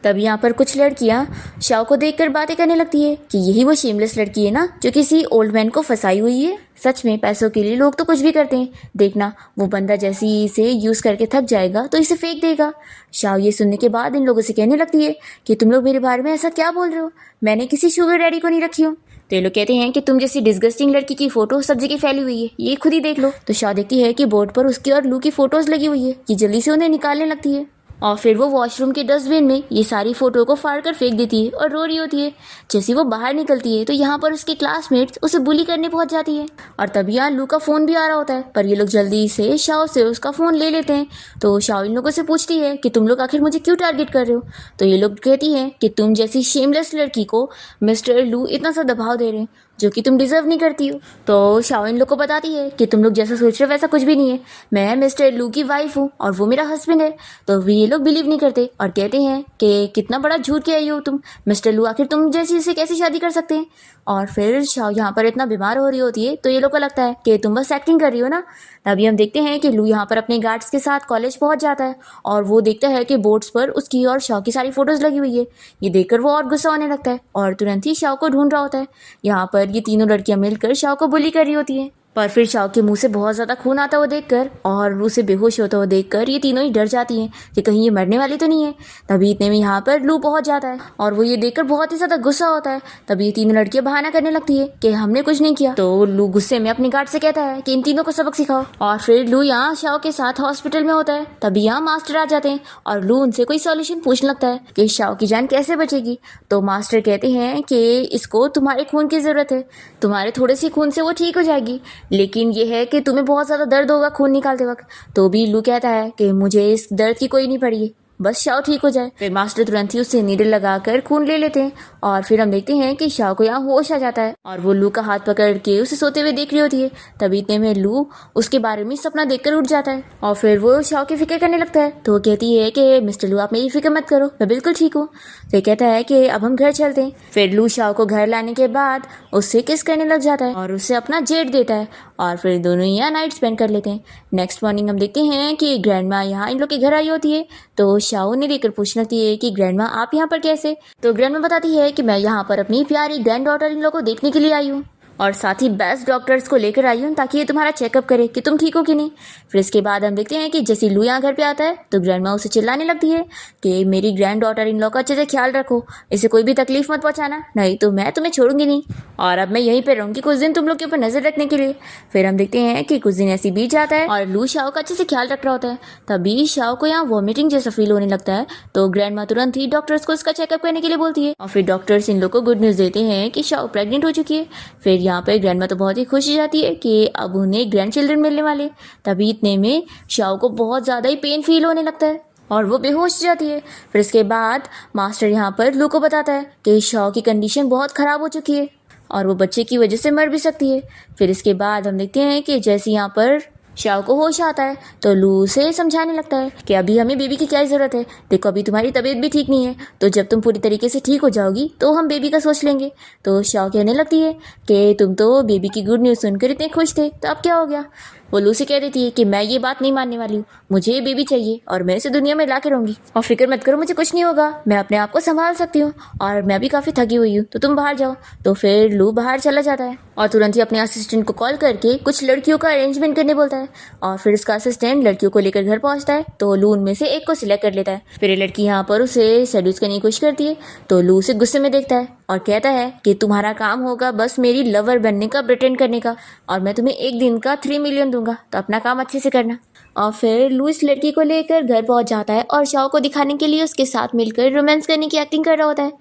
तब यहाँ पर कुछ लड़कियाँ शाओ को देखकर बातें करने लगती है कि यही वो शेमलेस लड़की है ना जो किसी ओल्ड मैन को फंसाई हुई है। सच में पैसों के लिए लोग तो कुछ भी करते हैं, देखना वो बंदा जैसे ही इसे यूज़ करके थक जाएगा तो इसे फेंक देगा। शाओ ये सुनने के बाद इन लोगों से कहने लगती है कि तुम लोग मेरे बारे में ऐसा क्या बोल रहे हो, मैंने किसी शुगर डैडी को नहीं रखी हूँ। तो ये लोग कहते हैं कि तुम जैसी डिस्गस्टिंग लड़की की फोटो सब जगह फैली हुई है, ये खुद ही देख लो। तो शाओ देखती है कि बोर्ड पर उसकी और लू की फोटोज लगी हुई है, ये जल्दी से उन्हें निकालने लगती है और फिर वो वॉशरूम के डस्टबिन में ये सारी फोटो को फाड़ कर फेंक देती है और रो रही होती है। जैसे वो बाहर निकलती है तो यहाँ पर उसके क्लासमेट्स उसे बुली करने पहुंच जाती है और तभी यहाँ लू का फ़ोन भी आ रहा होता है, पर ये लोग जल्दी से शाओ से उसका फ़ोन ले लेते हैं। तो शाओ इन लोगों से पूछती है कि तुम लोग आखिर मुझे क्यों टारगेट कर रहे हो। तो ये लोग कहती हैं कि तुम जैसी शेमलेस लड़की को मिस्टर लू इतना सा दबाव दे रहे हैं जो कि तुम डिजर्व नहीं करती हो। तो शाओ इन लोग को बताती है कि तुम लोग जैसा सोच रहे हो वैसा कुछ भी नहीं है, मैं मिस्टर लू की वाइफ हूँ और वो मेरा हस्बैंड है। तो ये लोग बिलीव नहीं करते और कहते हैं कि कितना बड़ा झूठ कह रही हो तुम, मिस्टर लू आखिर तुम जैसी से कैसे शादी कर सकते हैं। और फिर शाओ यहाँ पर इतना बीमार हो रही होती है तो ये लोग को लगता है कि तुम बस एक्टिंग कर रही हो ना। तभी हम देखते हैं कि लू यहाँ पर अपने गार्ड्स के साथ कॉलेज पहुँच जाता है और वो देखता है कि बोर्ड्स पर उसकी और शाओ की सारी फोटोज लगी हुई है। ये देखकर वो और गुस्सा होने लगता है और तुरंत ही शाओ को ढूंढ रहा होता है। यहाँ पर ये तीनों लड़कियां मिलकर शाओ को बुली कर रही होती हैं, पर फिर शाओ के मुंह से बहुत ज़्यादा खून आता हुआ देखकर और उसे बेहोश होता हुआ देखकर ये तीनों ही डर जाती हैं कि कहीं ये मरने वाली तो नहीं है। तभी इतने में यहाँ पर लू पहुँच जाता है और वो ये देखकर बहुत ही ज़्यादा गुस्सा होता है। तभी ये तीनों लड़कियां बहाना करने लगती है कि हमने कुछ नहीं किया। तो लू गुस्से में अपने गार्ड से कहता है कि इन तीनों को सबक सिखाओ और फिर लू यहाँ शाओ के साथ हॉस्पिटल में होता है। तभी यहाँ मास्टर आ जाते हैं और लू उनसे कोई सॉल्यूशन पूछने लगता है कि शाओ की जान कैसे बचेगी। तो मास्टर कहते हैं कि इसको तुम्हारे खून की ज़रूरत है, तुम्हारे थोड़े से खून से वो ठीक हो जाएगी, लेकिन ये है कि तुम्हें बहुत ज़्यादा दर्द होगा खून निकालते वक्त। तो भी लू कहता है कि मुझे इस दर्द की कोई नहीं पड़ी, बस शाओ ठीक हो जाए। फिर मास्टर तुरंत ही उससे नीडल लगाकर खून ले लेते हैं और फिर हम देखते हैं कि शाओ को यहाँ होश आ जाता है और वो लू का हाथ पकड़ के उसे सोते हुए देख रही होती है। तभी इतने में लू उसके बारे में सपना देखकर उठ जाता है और फिर वो शाओ की फिक्र करने लगता है। तो वो कहती है कि मिस्टर लू आप मेरी फिक्र मत करो, मैं बिल्कुल ठीक हूँ। तो कहता है कि अब हम घर चलते हैं। फिर लू शाओ को घर लाने के बाद उससे किस करने लग जाता है और उससे अपना जेट देता है और फिर दोनों यहाँ नाइट स्पेंड कर लेते हैं। नेक्स्ट मॉर्निंग हम देखते हैं कि ग्रैंड माँ यहाँ इन लोग के घर आई होती है। तो शाओ ने देखकर पूछने लगती है कि ग्रैंड माँ आप यहाँ पर कैसे। तो ग्रैंड माँ बताती है कि मैं यहाँ पर अपनी प्यारी ग्रैंड डॉटर इन लोग को देखने के लिए आई हूँ और साथ ही बेस्ट डॉक्टर्स को लेकर आई हूँ ताकि ये तुम्हारा चेकअप करे कि तुम ठीक हो कि नहीं। फिर इसके बाद हम देखते हैं कि जैसे लू यहाँ घर पे आता है तो ग्रैंड माँ उसे चिल्लाने लगती है कि मेरी ग्रैंड डॉटर इन लोग का अच्छे से ख्याल रखो, इसे कोई भी तकलीफ मत पहुँचाना, नहीं तो मैं तुम्हें छोड़ूंगी नहीं और अब मैं यहीं पर रहूँगी कुछ दिन तुम लोग के ऊपर नजर रखने के लिए। फिर हम देखते हैं कि कुछ दिन ऐसी बीत जाता है और लू शाओ का अच्छे से ख्याल रख रहा होता है। तभी शाओ को यहाँ वॉमिटिंग जैसा फील होने लगता है तो ग्रैंड माँ तुरंत ही डॉक्टर्स को उसका चेकअप करने के लिए बोलती है और फिर डॉक्टर्स इन लोग को गुड न्यूज़ देते हैं कि शाओ प्रेग्नेंट हो चुकी है। फिर यहाँ पर ग्रैंड माँ तो बहुत ही खुश हो जाती है कि अब उन्हें ग्रैंड चिल्ड्रन मिलने वाले। तभी इतने में शाओ को बहुत ज़्यादा ही पेन फील होने लगता है और वो बेहोश हो जाती है। फिर इसके बाद मास्टर यहाँ पर लू को बताता है कि शाओ की कंडीशन बहुत ख़राब हो चुकी है और वो बच्चे की वजह से मर भी सकती है। फिर इसके बाद हम देखते हैं कि जैसे यहाँ पर शाओ को होश आता है तो लू उसे समझाने लगता है कि अभी हमें बेबी की क्या ज़रूरत है, देखो अभी तुम्हारी तबीयत भी ठीक नहीं है, तो जब तुम पूरी तरीके से ठीक हो जाओगी तो हम बेबी का सोच लेंगे। तो शाओ कहने लगती है कि तुम तो बेबी की गुड न्यूज़ सुनकर इतने खुश थे, तो अब क्या हो गया। वो लू से कह देती है कि मैं ये बात नहीं मानने वाली हूँ, मुझे ये बेबी चाहिए और मैं इसे दुनिया में ला के रहूँगी, और फिक्र मत करो, मुझे कुछ नहीं होगा, मैं अपने आप को संभाल सकती हूँ और मैं भी काफ़ी थकी हुई हूँ, तो तुम बाहर जाओ। तो फिर लू बाहर चला जाता है और तुरंत ही अपने असिस्टेंट को कॉल करके कुछ लड़कियों का अरेंजमेंट करने बोलता है और फिर उसका असिस्टेंट लड़कियों को लेकर घर पहुंचता है। तो लू उनमें से एक को सिलेक्ट कर लेता है। फिर ये लड़की यहाँ पर उसे सेड्यूस करने की कोशिश करती है तो लू उसे गुस्से में देखता है और कहता है कि तुम्हारा काम होगा बस मेरी लवर बनने का, प्रिटेंड करने का, और मैं तुम्हें एक दिन का 3 मिलियन दूंगा, तो अपना काम अच्छे से करना। और फिर लू इस लड़की को लेकर घर पहुंच जाता है और शाओ को दिखाने के लिए उसके साथ मिलकर रोमांस करने की एक्टिंग कर रहा होता है।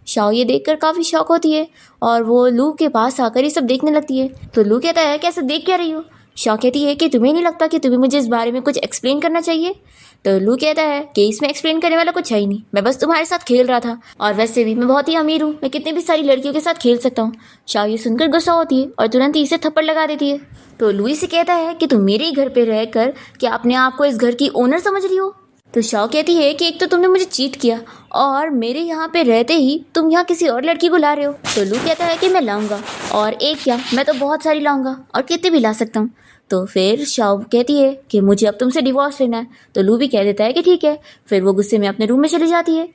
शाओ ये देखकर काफ़ी शौक होती है और वो लू के पास आकर ये सब देखने लगती है। तो लू कहता है कैसे देख क्या रही हो। शाओ कहती है कि तुम्हें नहीं लगता कि तुम्हें मुझे इस बारे में कुछ एक्सप्लेन करना चाहिए। तो लू कहता है कि इसमें एक्सप्लेन करने वाला कुछ है ही नहीं, मैं बस तुम्हारे साथ खेल रहा था और वैसे भी मैं बहुत ही अमीर हूँ, मैं कितनी भी सारी लड़कियों के साथ खेल सकता हूँ। शाओ ये सुनकर गुस्सा होती है और तुरंत ही इसे थप्पड़ लगा देती है। तो लू इसे कहता है कि तुम मेरे ही घर पे रहकर क्या अपने आप को इस घर की ओनर समझ रही हो। तो शाओ कहती है कि एक तो तुमने मुझे चीट किया और मेरे यहाँ पे रहते ही तुम यहाँ किसी और लड़की को ला रहे हो। तो लू कहता है कि मैं लाऊंगा, और एक क्या मैं तो बहुत सारी लाऊंगा और कितने भी ला सकता हूँ। तो फिर शाओ कहती है कि मुझे अब तुमसे डिवोर्स लेना है। तो लू भी कह देता है कि ठीक है। फिर वो गुस्से में अपने रूम में चली जाती है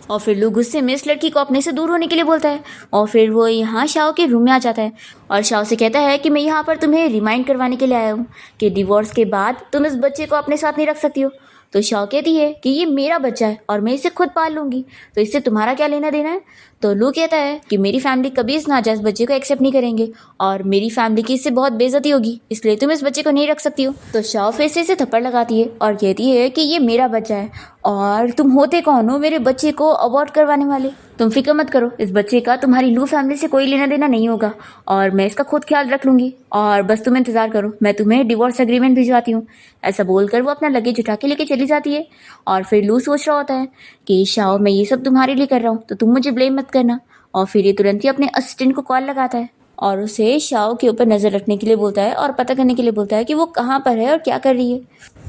और फिर लू गुस्से में इस लड़की को अपने से दूर होने के लिए बोलता है और फिर वो यहाँ शाओ के रूम में आ जाता है और शाओ से कहता है कि मैं यहाँ पर तुम्हें रिमाइंड करवाने के लिए आया हूँ कि डिवोर्स के बाद तुम इस बच्चे को अपने साथ नहीं रख सकती हो। तो शाओ कहती है कि ये मेरा बच्चा है और मैं इसे खुद पाल लूँगी, तो इससे तुम्हारा क्या लेना देना है। तो लू कहता है कि मेरी फैमिली कभी इस नाजायज़ बच्चे को एक्सेप्ट नहीं करेंगे और मेरी फैमिली की इससे बहुत बेइज्जती होगी, इसलिए तुम इस बच्चे को नहीं रख सकती हो। तो शाओ फिर से इसे थप्पड़ लगाती है और कहती है कि ये मेरा बच्चा है और तुम होते कौन हो मेरे बच्चे को अबॉर्ट करवाने वाले। तुम फिक्र मत करो, इस बच्चे का तुम्हारी लू फैमिली से कोई लेना देना नहीं होगा और मैं इसका खुद ख्याल रख लूँगी, और बस तुम इंतज़ार करो, मैं तुम्हें डिवोर्स एग्रीमेंट भिजवाती हूँ। ऐसा बोलकर वो अपना लगेज उठा के लेके चली जाती है और फिर लू सोच रहा होता है कि शाओ मैं ये सब तुम्हारे लिए कर रहा हूँ तो तुम मुझे ब्लेम मत करना। और फिर ये तुरंत ही अपने असिस्टेंट को कॉल लगाता है और उसे शाओ के ऊपर नज़र रखने के लिए बोलता है और पता करने के लिए बोलता है कि वो कहाँ पर है और क्या कर रही है।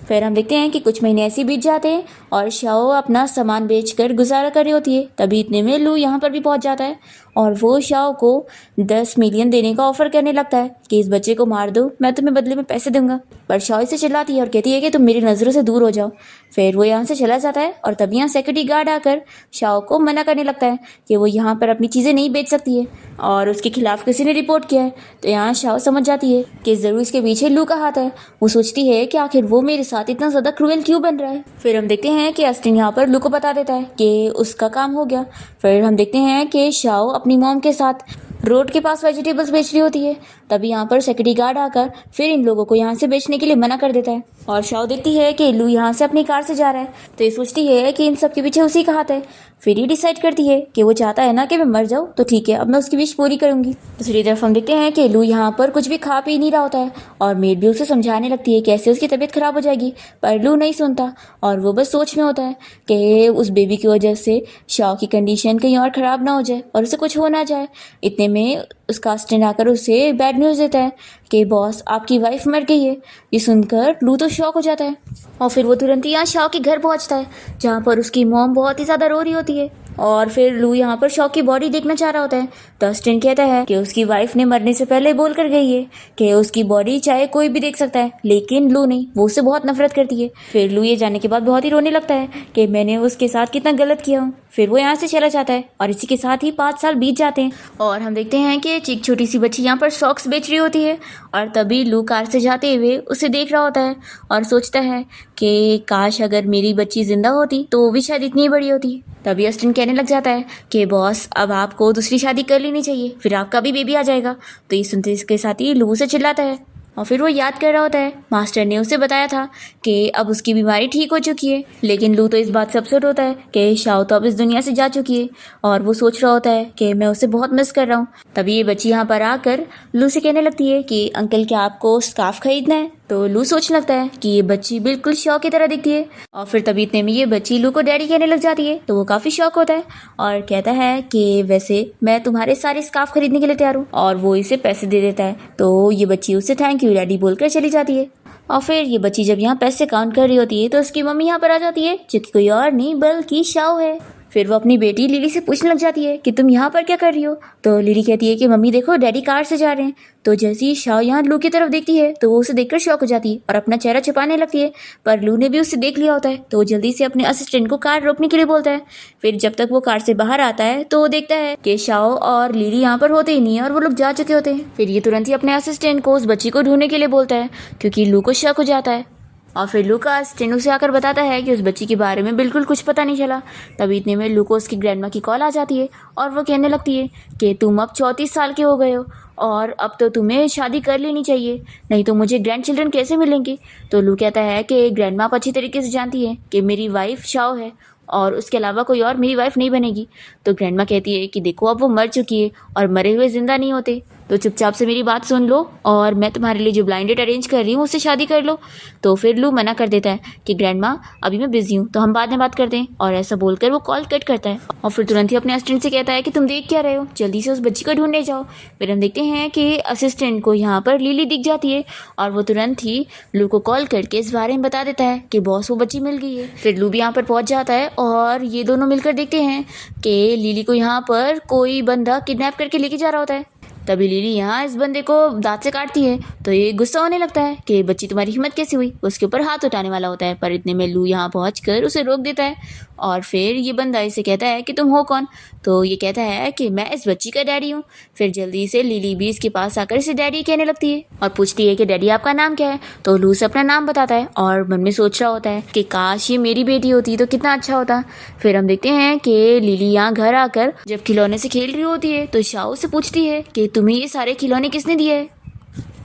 फिर हम देखते हैं कि कुछ महीने ऐसे बीत जाते हैं और शाओ अपना सामान बेचकर गुजारा कर रही होती है। तभी इतने में लू यहाँ पर भी पहुँच जाता है और वो शाओ को 10 मिलियन देने का ऑफर करने लगता है कि इस बच्चे को मार दो, मैं तुम्हें बदले में पैसे दूंगा। पर शाओ इसे चिल्लाती है और कहती है कि तुम मेरी नज़रों से दूर हो जाओ। फिर वो यहाँ से चला जाता है और तभी यहाँ सिक्योरिटी गार्ड आकर शाओ को मना करने लगता है कि वो यहाँ पर अपनी चीज़ें नहीं बेच सकती है और उसके खिलाफ किसी ने रिपोर्ट किया है। तो यहाँ शाओ समझ जाती है कि ज़रूर इसके पीछे लू का हाथ है। वो सोचती है कि आखिर वो मेरे साथ इतना ज़्यादा क्रूएल क्यों बन रहा है। फिर हम देखते हैं कि अस्टिन यहाँ पर लू को बता देता है कि उसका काम हो गया। फिर हम देखते हैं कि शाओ अपनी मॉम के साथ रोड के पास वेजिटेबल्स बेच रही होती है। तभी यहाँ पर सिक्योरिटी गार्ड आकर फिर इन लोगों को यहाँ से बेचने के लिए मना कर देता है और शाओ देखती है कि लू यहाँ से अपनी कार से जा रहा है तो ये सोचती है कि इन सब के पीछे उसी का हाथ है। फिर ये डिसाइड करती है कि वो चाहता है ना कि मैं मर जाऊँ, तो ठीक है अब मैं उसकी विश पूरी करूंगी। दूसरी तरफ हम देखते हैं कि लू यहाँ पर कुछ भी खा पी नहीं रहा होता है और मेड भी उसे समझाने लगती है कैसे उसकी तबीयत खराब हो जाएगी, पर लू नहीं सुनता और वो बस सोच में होता है कि उस बेबी की वजह से शाओ की कंडीशन कहीं और ख़राब ना हो जाए और उसे कुछ हो ना जाए। इतने में उसका असिस्टेंट आकर उसे बैड न्यूज़ देता है कि बॉस आपकी वाइफ मर गई है। ये सुनकर लू तो शॉक हो जाता है और फिर वो तुरंत ही यहाँ शाओ के घर पहुँचता है जहाँ पर उसकी मॉम बहुत ही ज़्यादा रो रही होती है और फिर लू यहाँ पर शाओ की बॉडी देखना चाह रहा होता है। तो असिस्टेंट कहता है कि उसकी वाइफ ने मरने से पहले बोल कर गई है कि उसकी बॉडी चाहे कोई भी देख सकता है, लेकिन लू नहीं, वो उससे बहुत नफरत करती है। फिर लू ये जाने के बाद बहुत ही रोने लगता है कि मैंने उसके साथ कितना गलत किया हूँ। फिर वो यहाँ से चला जाता है और इसी के साथ ही 5 साल बीत जाते हैं और हम देखते हैं कि एक छोटी सी बच्ची यहाँ पर सॉक्स बेच रही होती है और तभी लू कार से जाते हुए उसे देख रहा होता है और सोचता है कि काश अगर मेरी बच्ची जिंदा होती तो वो भी शायद इतनी बड़ी होती। तभी अस्टिन कहने लग जाता है कि बॉस अब आपको दूसरी शादी कर लेनी चाहिए, फिर आपका भी बेबी आ जाएगा। तो ये सुनते इसके साथ ही लू से चिल्लाता है और फिर वो याद कर रहा होता है मास्टर ने उसे बताया था कि अब उसकी बीमारी ठीक हो चुकी है। लेकिन लू तो इस बात से अपसेट होता है कि शाओ तो अब इस दुनिया से जा चुकी है और वो सोच रहा होता है कि मैं उसे बहुत मिस कर रहा हूँ। तभी ये बच्ची यहाँ पर आकर लू से कहने लगती है कि अंकल क्या आपको स्कार्फ खरीदना है। तो लू सोचने लगता है कि ये बच्ची बिल्कुल शॉक की तरह दिखती है। और फिर तभी इतने में ये बच्ची लू को डैडी कहने लग जाती है, तो वो काफ़ी शॉक होता है और कहता है कि वैसे मैं तुम्हारे सारे स्कार्फ खरीदने के लिए तैयार हूँ, और वो इसे पैसे दे देता है। तो ये बच्ची उससे थैंक यू डैडी बोलकर चली जाती है। और फिर ये बच्ची जब यहाँ पैसे काउंट कर रही होती है तो उसकी मम्मी यहाँ पर आ जाती है, जो कि कोई और नहीं बल्कि शाओ है। फिर वो अपनी बेटी लिली से पूछने लग जाती है कि तुम यहाँ पर क्या कर रही हो। तो लिली कहती है कि मम्मी देखो डैडी कार से जा रहे हैं। तो जैसे ही शाओ यहाँ लू की तरफ देखती है तो वो उसे देखकर शॉक हो जाती है और अपना चेहरा छुपाने लगती है, पर लू ने भी उसे देख लिया होता है। तो वो जल्दी से अपने असिस्टेंट को कार रोकने के लिए बोलता है। फिर जब तक वो कार से बाहर आता है तो वो देखता है कि शाओ और लिली यहाँ पर होते ही नहीं है और वो लोग जा चुके होते हैं। फिर ये तुरंत ही अपने असिस्टेंट को उस बच्ची को ढूंढने के लिए बोलता है, क्योंकि लू को शक हो जाता है। और फिर लू का असिस्टेंट उसे आकर बताता है कि उस बच्ची के बारे में बिल्कुल कुछ पता नहीं चला। तभी इतने में लू को उसकी ग्रैंडमा की कॉल आ जाती है और वो कहने लगती है कि तुम अब 34 साल के हो गए हो और अब तो तुम्हें शादी कर लेनी चाहिए, नहीं तो मुझे ग्रैंड चिल्ड्रन कैसे मिलेंगे। तो लू कहता है कि ग्रैंडमा आप अच्छी तरीके से जानती है कि मेरी वाइफ शाओ है और उसके अलावा कोई और मेरी वाइफ नहीं बनेगी। तो ग्रैंडमा कहती है कि देखो अब वो मर चुकी है और मरे हुए जिंदा नहीं होते, तो चुपचाप से मेरी बात सुन लो और मैं तुम्हारे लिए जो ब्लाइंड डेट अरेंज कर रही हूँ उससे शादी कर लो। तो फिर लू मना कर देता है कि ग्रैंडमा अभी मैं बिजी हूँ, तो हम बाद में बात करते हैं, और ऐसा बोलकर वो कॉल कट करता है। और फिर तुरंत ही अपने असिस्टेंट से कहता है कि तुम देख क्या रहे हो, जल्दी से उस बच्ची को ढूंढने जाओ। फिर हम देखते हैं कि असिस्टेंट को यहाँ पर लिली दिख जाती है और वो तुरंत ही लू को कॉल करके इस बारे में बता देता है कि बॉस वो बच्ची मिल गई है। फिर लू भी यहाँ पर पहुँच जाता है और ये दोनों मिलकर देखते हैं कि लिली को यहाँ पर कोई बंदा किडनैप करके लेके जा रहा होता है। तभी लिली यहाँ इस बंदे को दांत से काटती है तो ये गुस्सा होने लगता है कि बच्ची तुम्हारी हिम्मत कैसे हुई, उसके ऊपर हाथ उठाने वाला होता है, पर इतने में लू यहाँ पहुंचकर उसे रोक देता है। और फिर ये बंदा इसे कहता है कि तुम हो कौन। तो ये कहता है कि मैं इस बच्ची का डैडी हूँ। फिर जल्दी से लिली भी इसके पास आकर इसे डैडी कहने लगती है और पूछती है कि डैडी आपका नाम क्या है। तो लू से अपना नाम बताता है और मन में सोच रहा होता है कि काश ये मेरी बेटी होती तो कितना अच्छा होता। फिर हम देखते हैं कि लिली यहाँ घर आकर जब खिलौने से खेल रही होती है तो शाओ से पूछती है कि तुम्हें ये सारे खिलौने किसने दिए है।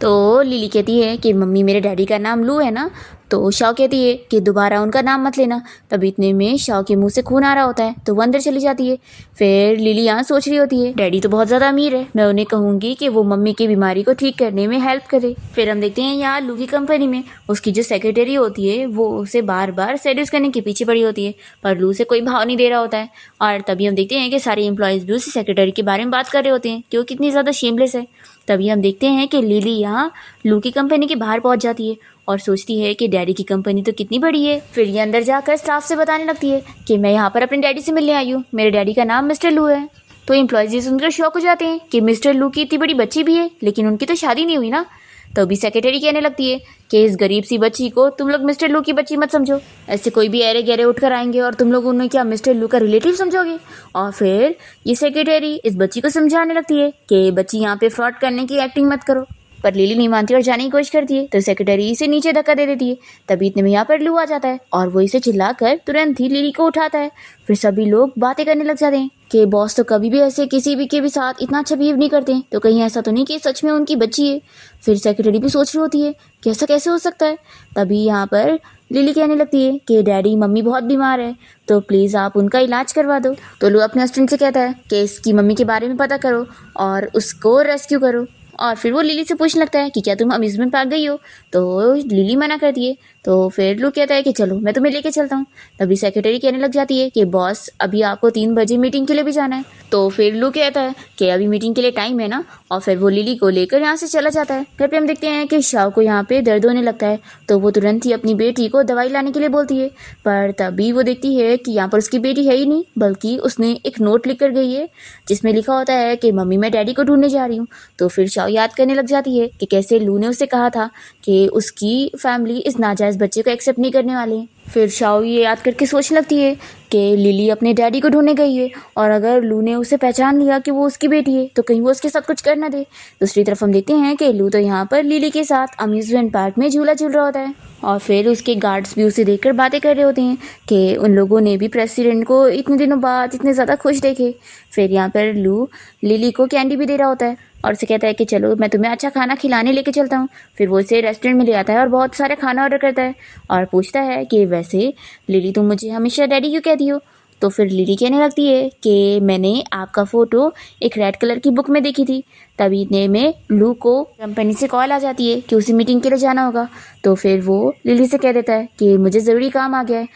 तो लिली कहती है कि मम्मी मेरे डैडी का नाम लू है ना। तो शाओ कहती है कि दोबारा उनका नाम मत लेना। तब इतने में शाओ के मुंह से खून आ रहा होता है तो वो अंदर चली जाती है। फिर लिली यहाँ सोच रही होती है डैडी तो बहुत ज़्यादा अमीर है, मैं उन्हें कहूँगी कि वो मम्मी की बीमारी को ठीक करने में हेल्प करे। फिर हम देखते हैं यहाँ लू की कंपनी में उसकी जो सेक्रेटरी होती है वो उसे बार बार सेड्यूस करने के पीछे पड़ी होती है, पर लू से कोई भाव नहीं दे रहा होता है। और तभी हम देखते हैं कि सारे एम्प्लॉयज़ भी उसी सेक्रेटरी के बारे में बात कर रहे होते हैं कि वो कितनी ज़्यादा शेमलेस है। तभी हम देखते हैं कि लिली यहाँ लू की कंपनी के बाहर पहुंच जाती है और सोचती है कि डैडी की कंपनी तो कितनी बड़ी है। फिर ये अंदर जाकर स्टाफ से बताने लगती है कि मैं यहाँ पर अपने डैडी से मिलने आई हूँ, मेरे डैडी का नाम मिस्टर लू है। तो एम्प्लॉयज ये सुनकर शॉक हो जाते हैं कि मिस्टर लू की इतनी बड़ी बच्ची भी है, लेकिन उनकी तो शादी नहीं हुई ना। तो अभी सेक्रेटरी कहने लगती है कि इस गरीब सी बच्ची को तुम लोग मिस्टर लू की बच्ची मत समझो, ऐसे कोई भी अरे गहरे उठ कर आएंगे और तुम लोग उन्हें क्या मिस्टर लू का रिलेटिव समझोगे। और फिर ये सेक्रेटरी इस बच्ची को समझाने लगती है कि बच्ची यहाँ पे फ्रॉड करने की एक्टिंग मत करो, पर लिली नहीं मानती और जाने की कोशिश करती है। तो सेक्रेटरी इसे नीचे धक्का दे देती है। तभी इतने में यहाँ पर लू आ जाता है और वो इसे चिल्लाकर तुरंत ही लिली को उठाता है। फिर सभी लोग बातें करने लग जाते हैं कि बॉस तो कभी भी ऐसे किसी भी के भी साथ इतना अच्छा बिहेव नहीं करते, तो कहीं ऐसा तो नहीं कि सच में उनकी बच्ची है। फिर सेक्रेटरी भी सोच रही होती है कि ऐसा कैसे हो सकता है। तभी यहाँ पर लिली कहने लगती है कि डैडी मम्मी बहुत बीमार है, तो प्लीज़ आप उनका इलाज करवा दो। तो लू अपने असिस्टेंट से कहता है कि इसकी मम्मी के बारे में पता करो और उसको रेस्क्यू करो। और फिर वो लिली से पूछने लगता है कि क्या तुम अम्यूजमेंट पार्क गई हो। तो लिली मना करती है। तो फिर लू कहता है कि चलो मैं तुम्हें लेके चलता हूँ। तभी सेक्रेटरी कहने लग जाती है कि बॉस अभी आपको 3 बजे मीटिंग के लिए भी जाना है। तो फिर लू कहता है कि अभी मीटिंग के लिए टाइम है ना, और फिर वो लिली को लेकर यहाँ से चला जाता है। घर पे हम देखते हैं कि शाओ को यहाँ पे दर्द होने लगता है, तो वो तुरंत ही अपनी बेटी को दवाई लाने के लिए बोलती है। पर तभी वो देखती है कि यहाँ पर उसकी बेटी है ही नहीं, बल्कि उसने एक नोट लिख कर गई है जिसमें लिखा होता है कि मम्मी मैं डैडी को ढूंढने जा रही हूँ। तो फिर शाओ याद करने लग जाती है कि कैसे लू ने उसे कहा था कि उसकी फैमिली इस नाजायज़ बच्चे को एक्सेप्ट नहीं करने वाले। फिर शाओ ये याद करके सोचने लगती है कि लिली अपने डैडी को ढूंढने गई है और अगर लू ने उसे पहचान लिया कि वो उसकी बेटी है तो कहीं वो उसके साथ कुछ कर ना दे। दूसरी तरफ हम देखते हैं कि लू तो यहाँ पर लिली के साथ अम्यूजमेंट पार्क में झूला झूल रहा होता है और फिर उसके गार्ड्स भी उसे देखकर बातें कर रहे होते हैं कि उन लोगों ने भी प्रेसिडेंट को इतने दिनों बाद इतने ज़्यादा खुश देखे। फिर यहाँ पर लू लिली को कैंडी भी दे रहा होता है और उसे कहता है कि चलो मैं तुम्हें अच्छा खाना खिलाने लेके चलता हूँ। फिर वो इसे रेस्टोरेंट में ले आता है और बहुत सारे खाना ऑर्डर करता है और पूछता है कि वैसे लिली तुम मुझे हमेशा डैडी क्यों कहती हो। तो फिर लिली कहने लगती है कि मैंने आपका फ़ोटो एक रेड कलर की बुक में देखी थी। तभी इतने में लू को कंपनी से कॉल आ जाती है कि उसी मीटिंग के लिए जाना होगा। तो फिर वो लिली से कह देता है कि मुझे ज़रूरी काम आ गया है,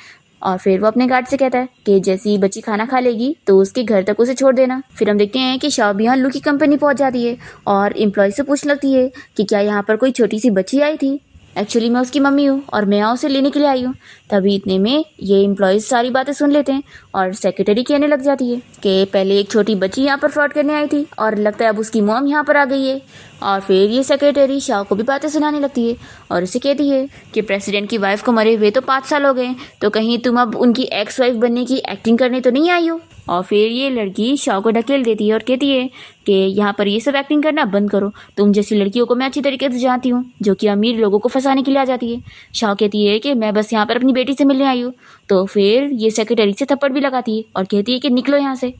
और फिर वो अपने गार्ड से कहता है कि जैसे ही बच्ची खाना खा लेगी तो उसके घर तक उसे छोड़ देना। फिर हम देखते हैं कि शाओ भी यहाँ लू की कंपनी पहुँच जाती है और एम्प्लॉय से पूछ लगती है कि क्या यहाँ पर कोई छोटी सी बच्ची आई थी। एक्चुअली मैं उसकी मम्मी हूँ और मैं यहाँ उसे लेने के लिए आई हूँ। तभी इतने में ये एम्प्लॉयज़ सारी बातें सुन लेते हैं और सेक्रेटरी कहने लग जाती है कि पहले एक छोटी बच्ची यहाँ पर फ्रॉड करने आई थी और लगता है अब उसकी मॉम यहाँ पर आ गई है। और फिर ये सेक्रेटरी शाओ को भी बातें सुनाने लगती है और उसे कहती है कि प्रेसिडेंट की वाइफ को मरे हुए तो 5 साल हो गए, तो कहीं तुम अब उनकी एक्स वाइफ बनने की एक्टिंग करने तो नहीं आई हो। और फिर ये लड़की शाओ को ढकेल देती है और कहती है कि यहाँ पर ये सब एक्टिंग करना बंद करो, तुम जैसी लड़कियों को मैं अच्छी तरीके से जानती हूँ जो कि अमीर लोगों को फंसाने के लिए आ जाती है। शाओ कहती है कि मैं बस यहाँ पर अपनी बेटी से मिलने आई हूँ। तो फिर ये सेक्रेटरी से थप्पड़ भी लगाती है और कहती है कि निकलो यहाँ से।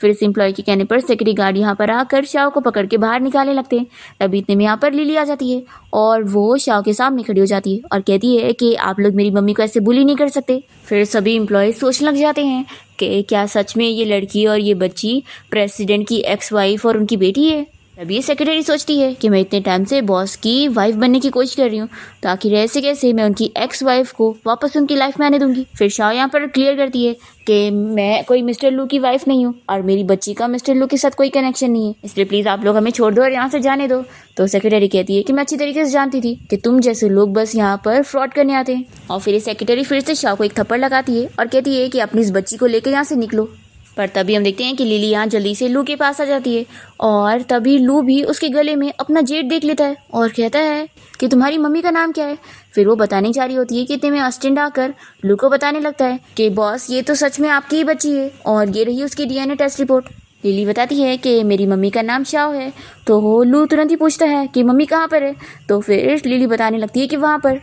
फिर इस एम्प्लॉय के कहने पर सिक्योरिटी गार्ड यहाँ पर आकर शाओ को पकड़ के बाहर निकालने लगते हैं। तभी इतने में यहाँ पर लिली आ जाती है और वो शाओ के सामने खड़ी हो जाती है और कहती है कि आप लोग मेरी मम्मी को ऐसे बुली नहीं कर सकते। फिर सभी एम्प्लॉय सोचने लग जाते हैं कि क्या सच में ये लड़की और ये बच्ची प्रेसिडेंट की एक्स वाइफ और उनकी बेटी है। तभी ये सेक्रेटरी सोचती है कि मैं इतने टाइम से बॉस की वाइफ बनने की कोशिश कर रही हूँ, तो आखिर ऐसे कैसे मैं उनकी एक्स वाइफ को वापस उनकी लाइफ में आने दूंगी। फिर शाह यहाँ पर क्लियर करती है कि मैं कोई मिस्टर लू की वाइफ नहीं हूँ और मेरी बच्ची का मिस्टर लू के साथ कोई कनेक्शन नहीं है, इसलिए प्लीज़ आप लोग हमें छोड़ दो और यहाँ से जाने दो। तो सेक्रेटरी कहती है कि मैं अच्छी तरीके से जानती थी कि तुम जैसे लोग बस यहाँ पर फ्रॉड करने आते हैं। और फिर सेक्रेटरी फिर से शाह को एक थप्पड़ लगाती है और कहती है कि अपनी इस बच्ची को लेकर यहाँ से निकलो। पर तभी हम देखते हैं कि लिली यहाँ जल्दी से लू के पास आ जाती है और तभी लू भी उसके गले में अपना जेट देख लेता है और कहता है कि तुम्हारी मम्मी का नाम क्या है। फिर वो बताने जा रही होती है कि इतने में असिस्टेंट आकर लू को बताने लगता है कि बॉस ये तो सच में आपकी ही बच्ची है और ये रही उसकी डीएनए टेस्ट रिपोर्ट। लिली बताती है कि मेरी मम्मी का नाम शाओ है। तो लू तुरंत ही पूछता है कि मम्मी कहाँ पर है। तो फिर लिली बताने लगती है कि वहाँ पर।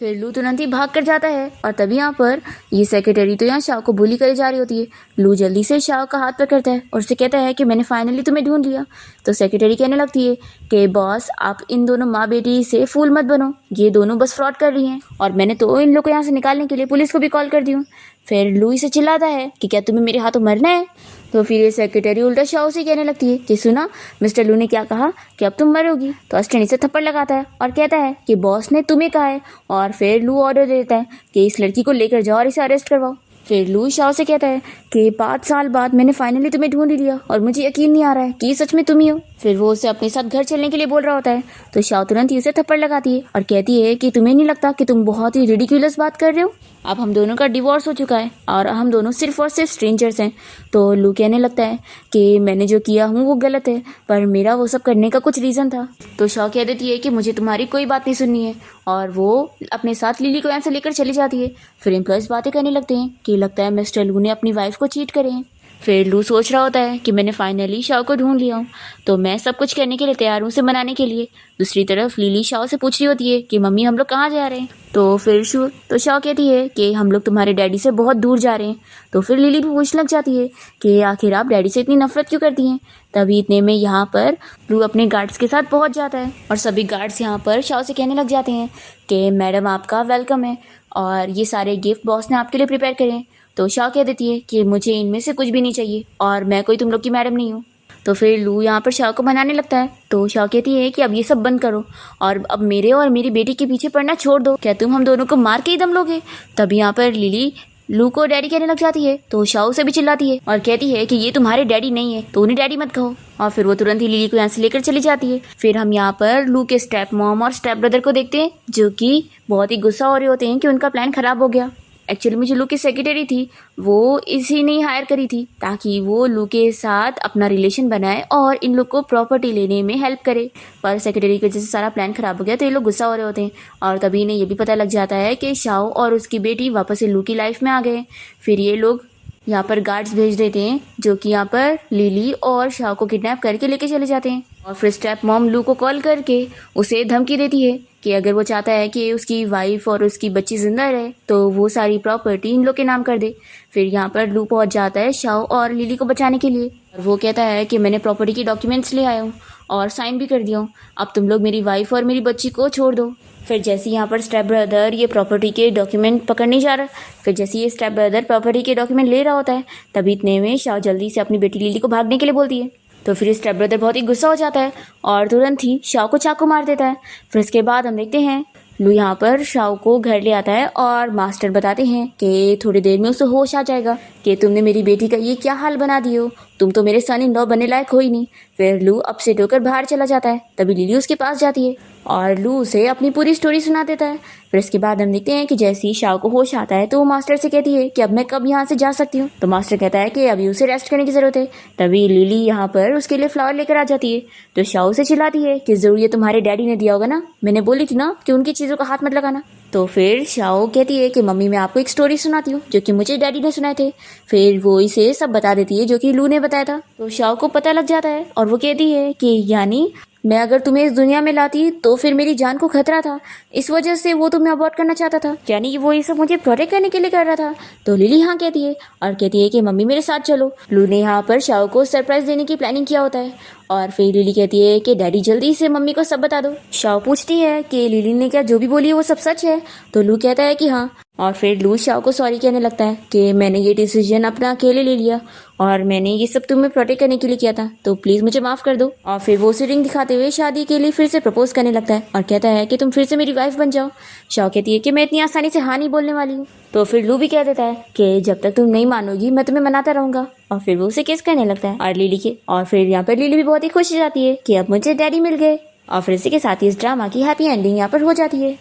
फिर लू तुरंत ही भाग कर जाता है और तभी यहाँ पर ये सेक्रेटरी तो यहाँ शाओ को बुली करे जा रही होती है। लू जल्दी से शाओ का हाथ पकड़ता है और उससे कहता है कि मैंने फाइनली तुम्हें ढूंढ लिया। तो सेक्रेटरी कहने लगती है कि बॉस आप इन दोनों माँ बेटी से फूल मत बनो, ये दोनों बस फ्रॉड कर रही हैं और मैंने तो इन लोग को यहाँ से निकालने के लिए पुलिस को भी कॉल कर दी हूँ। फिर लू इसे चिल्लाता है कि क्या तुम्हें मेरे हाथों मरना है। तो फिर ये सेक्रेटरी उल्टा शाओ से कहने लगती है कि सुना मिस्टर लू ने क्या कहा कि अब तुम मरोगी। तो असिस्टेंट इसे थप्पड़ लगाता है और कहता है कि बॉस ने तुम्हें कहा है। और फिर लू ऑर्डर देता है कि इस लड़की को लेकर जाओ और इसे अरेस्ट करवाओ। फिर लू शाओ से कहता है कि 5 साल बाद मैंने फाइनली तुम्हें ढूंढ लिया और मुझे यकीन नहीं आ रहा है कि सच में तुम ही हो। फिर वो उसे अपने साथ घर चलने के लिए बोल रहा होता है। तो शाओ तुरंत ही उसे थप्पड़ लगाती है और कहती है कि तुम्हें नहीं लगता कि तुम बहुत ही रिडिक्यूलस बात कर रहे हो। अब हम दोनों का डिवोर्स हो चुका है और हम दोनों सिर्फ और सिर्फ स्ट्रेंजर्स हैं। तो लू कहने लगता है कि मैंने जो किया हूँ वो गलत है, पर मेरा वो सब करने का कुछ रीज़न था। तो शाओ कह देती है कि मुझे तुम्हारी कोई बात नहीं सुननी है और वो अपने साथ लिली को यहाँ से लेकर चली जाती है। फिर एम्प्लॉयज़ बातें करने लगते हैं कि लगता है मिस्टर लू ने अपनी वाइफ को चीट करे हैं। फिर लू सोच रहा होता है कि मैंने फाइनली शाओ को ढूंढ लिया हूँ, तो मैं सब कुछ करने के लिए तैयार हूँ उसे मनाने के लिए। दूसरी तरफ लिली शाओ से पूछ रही होती है कि मम्मी हम लोग कहाँ जा रहे हैं। तो फिर शाओ कहती है कि हम लोग तुम्हारे डैडी से बहुत दूर जा रहे हैं। तो फिर लिली भी पूछने लग जाती है कि आखिर आप डैडी से इतनी नफरत क्यों करती हैं। तभी इतने में यहाँ पर लू अपने गार्ड्स के साथ पहुँच जाता है और सभी गार्ड्स यहाँ पर शाओ से कहने लग जाते हैं कि मैडम आपका वेलकम है और ये सारे गिफ्ट बॉस ने आपके लिए प्रिपेयर करे हैं। तो शाओ कह देती है कि मुझे इनमें से कुछ भी नहीं चाहिए और मैं कोई तुम लोग की मैडम नहीं हूँ। तो फिर लू यहाँ पर शाओ को मनाने लगता है। तो शाओ कहती है कि अब ये सब बंद करो और अब मेरे और मेरी बेटी के पीछे पड़ना छोड़ दो, क्या तुम हम दोनों को मार के ही दम लोगे। तभी यहाँ पर लिली लू को डैडी कहने लग जाती है। तो शाओ से भी चिल्लाती है और कहती है कि ये तुम्हारे डैडी नहीं है तो उन्हें डैडी मत कहो। और फिर वो तुरंत ही लिली को यहाँ से लेकर चली जाती है। फिर हम यहाँ पर लू के स्टेप मॉम और स्टेप ब्रदर को देखते हैं जो कि बहुत ही गुस्सा हो रहे होते हैं कि उनका प्लान खराब हो गया। एक्चुअली में जो लू की सेक्रेटरी थी वो इसी ने हायर करी थी ताकि वो लू के साथ अपना रिलेशन बनाए और इन लोग को प्रॉपर्टी लेने में हेल्प करे। पर सेक्रेटरी की वजह से सारा प्लान खराब हो गया तो ये लोग गुस्सा हो रहे होते हैं और तभी इन्हें ये भी पता लग जाता है कि शाओ और उसकी बेटी वापस से लू की लाइफ में आ गए। फिर ये लोग यहाँ पर गार्ड्स भेज देते हैं जो कि यहाँ पर लिली और शाओ को किडनैप करके लेके चले जाते हैं। और फिर स्टेप मॉम लू को कॉल करके उसे धमकी देती है कि अगर वो चाहता है कि उसकी वाइफ और उसकी बच्ची जिंदा रहे तो वो सारी प्रॉपर्टी इन लोग के नाम कर दे। फिर यहाँ पर लू पहुँच जाता है शाओ और लिली को बचाने के लिए और वो कहता है कि मैंने प्रॉपर्टी की डॉक्यूमेंट्स ले आया हूँ और साइन भी कर दिया हूँ, अब तुम लोग मेरी वाइफ और मेरी बच्ची को छोड़ दो। फिर जैसे यहाँ पर स्टेप ब्रदर ये प्रॉपर्टी के डॉक्यूमेंट पकड़ने जा रहा है, फिर जैसे ये स्टेप ब्रदर प्रॉपर्टी के डॉक्यूमेंट ले रहा होता है, तभी इतने में शाओ जल्दी से अपनी बेटी लिली को भागने के लिए बोलती है। तो फिर स्टेप ब्रदर बहुत ही गुस्सा हो जाता है और तुरंत ही शाओ को चाकू मार देता है। फिर इसके बाद हम देखते हैं लू यहाँ पर शाओ को घर ले आता है और मास्टर बताते हैं कि थोड़ी देर में उसे होश आ जाएगा कि तुमने मेरी बेटी का ये क्या हाल बना दिए हो, तुम तो मेरे सन इन लॉ बनने लायक हो ही नहीं। फिर लू अपसेट होकर बाहर चला जाता है। तभी लिली उसके पास जाती है और लू उसे अपनी पूरी स्टोरी सुना देता है। फिर इसके बाद हम देखते हैं कि जैसे ही शाओ को होश आता है तो वो मास्टर से कहती है कि अब मैं कब यहाँ से जा सकती हूँ। तो मास्टर कहता है कि अभी उसे रेस्ट करने की जरूरत है। तभी लिली यहाँ पर उसके लिए फ्लावर लेकर आ जाती है। तो शाओ से चिल्लाती है कि जरूर ये तुम्हारे डैडी ने दिया होगा ना, मैंने बोली थी ना कि उनकी चीज़ों का हाथ मत लगाना। तो फिर शाओ कहती है कि मम्मी मैं आपको एक स्टोरी सुनाती हूँ जो कि मुझे डैडी ने सुनाए थे। फिर वो इसे सब बता देती है जो कि लू ने बताया था। तो शाओ को पता लग जाता है और वो कहती है कि यानी मैं अगर तुम्हें इस दुनिया में लाती तो फिर मेरी जान को खतरा था, इस वजह से वो तुम्हें अबॉर्ट करना चाहता था, यानी कि वो ये सब मुझे प्रोटेक्ट करने के लिए कर रहा था। तो लिली हाँ कहती है और कहती है कि मम्मी मेरे साथ चलो। लू ने यहाँ पर शाओ को सरप्राइज देने की प्लानिंग किया होता है और फिर लिली कहती है कि डैडी जल्दी से मम्मी को सब बता दो। शाओ पूछती है कि लिली ने क्या जो भी बोली है वो सब सच है। तो लू कहता है कि हाँ और फिर लू शाओ को सॉरी कहने लगता है कि मैंने ये डिसीजन अपना अकेले ले लिया और मैंने ये सब तुम्हें प्रोटेक्ट करने के लिए किया था, तो प्लीज मुझे माफ कर दो। और फिर वो उसे रिंग दिखाते हुए शादी के लिए फिर से प्रपोज करने लगता है और कहता है कि तुम फिर से मेरी वाइफ बन जाओ। शाओ कहती है कि मैं इतनी आसानी से हाँ नहीं बोलने वाली हूँ। तो फिर लू भी कह देता है कि जब तक तुम नहीं मानोगी मैं तुम्हें मनाता रहूंगा और फिर वो उसे किस करने लगता है और लिली के। और फिर यहाँ पर लिली भी बहुत ही खुश हो जाती है कि अब मुझे डैडी मिल गए। और फिर इसी के साथ ही इस ड्रामा की हैप्पी एंडिंग यहाँ पर हो जाती है।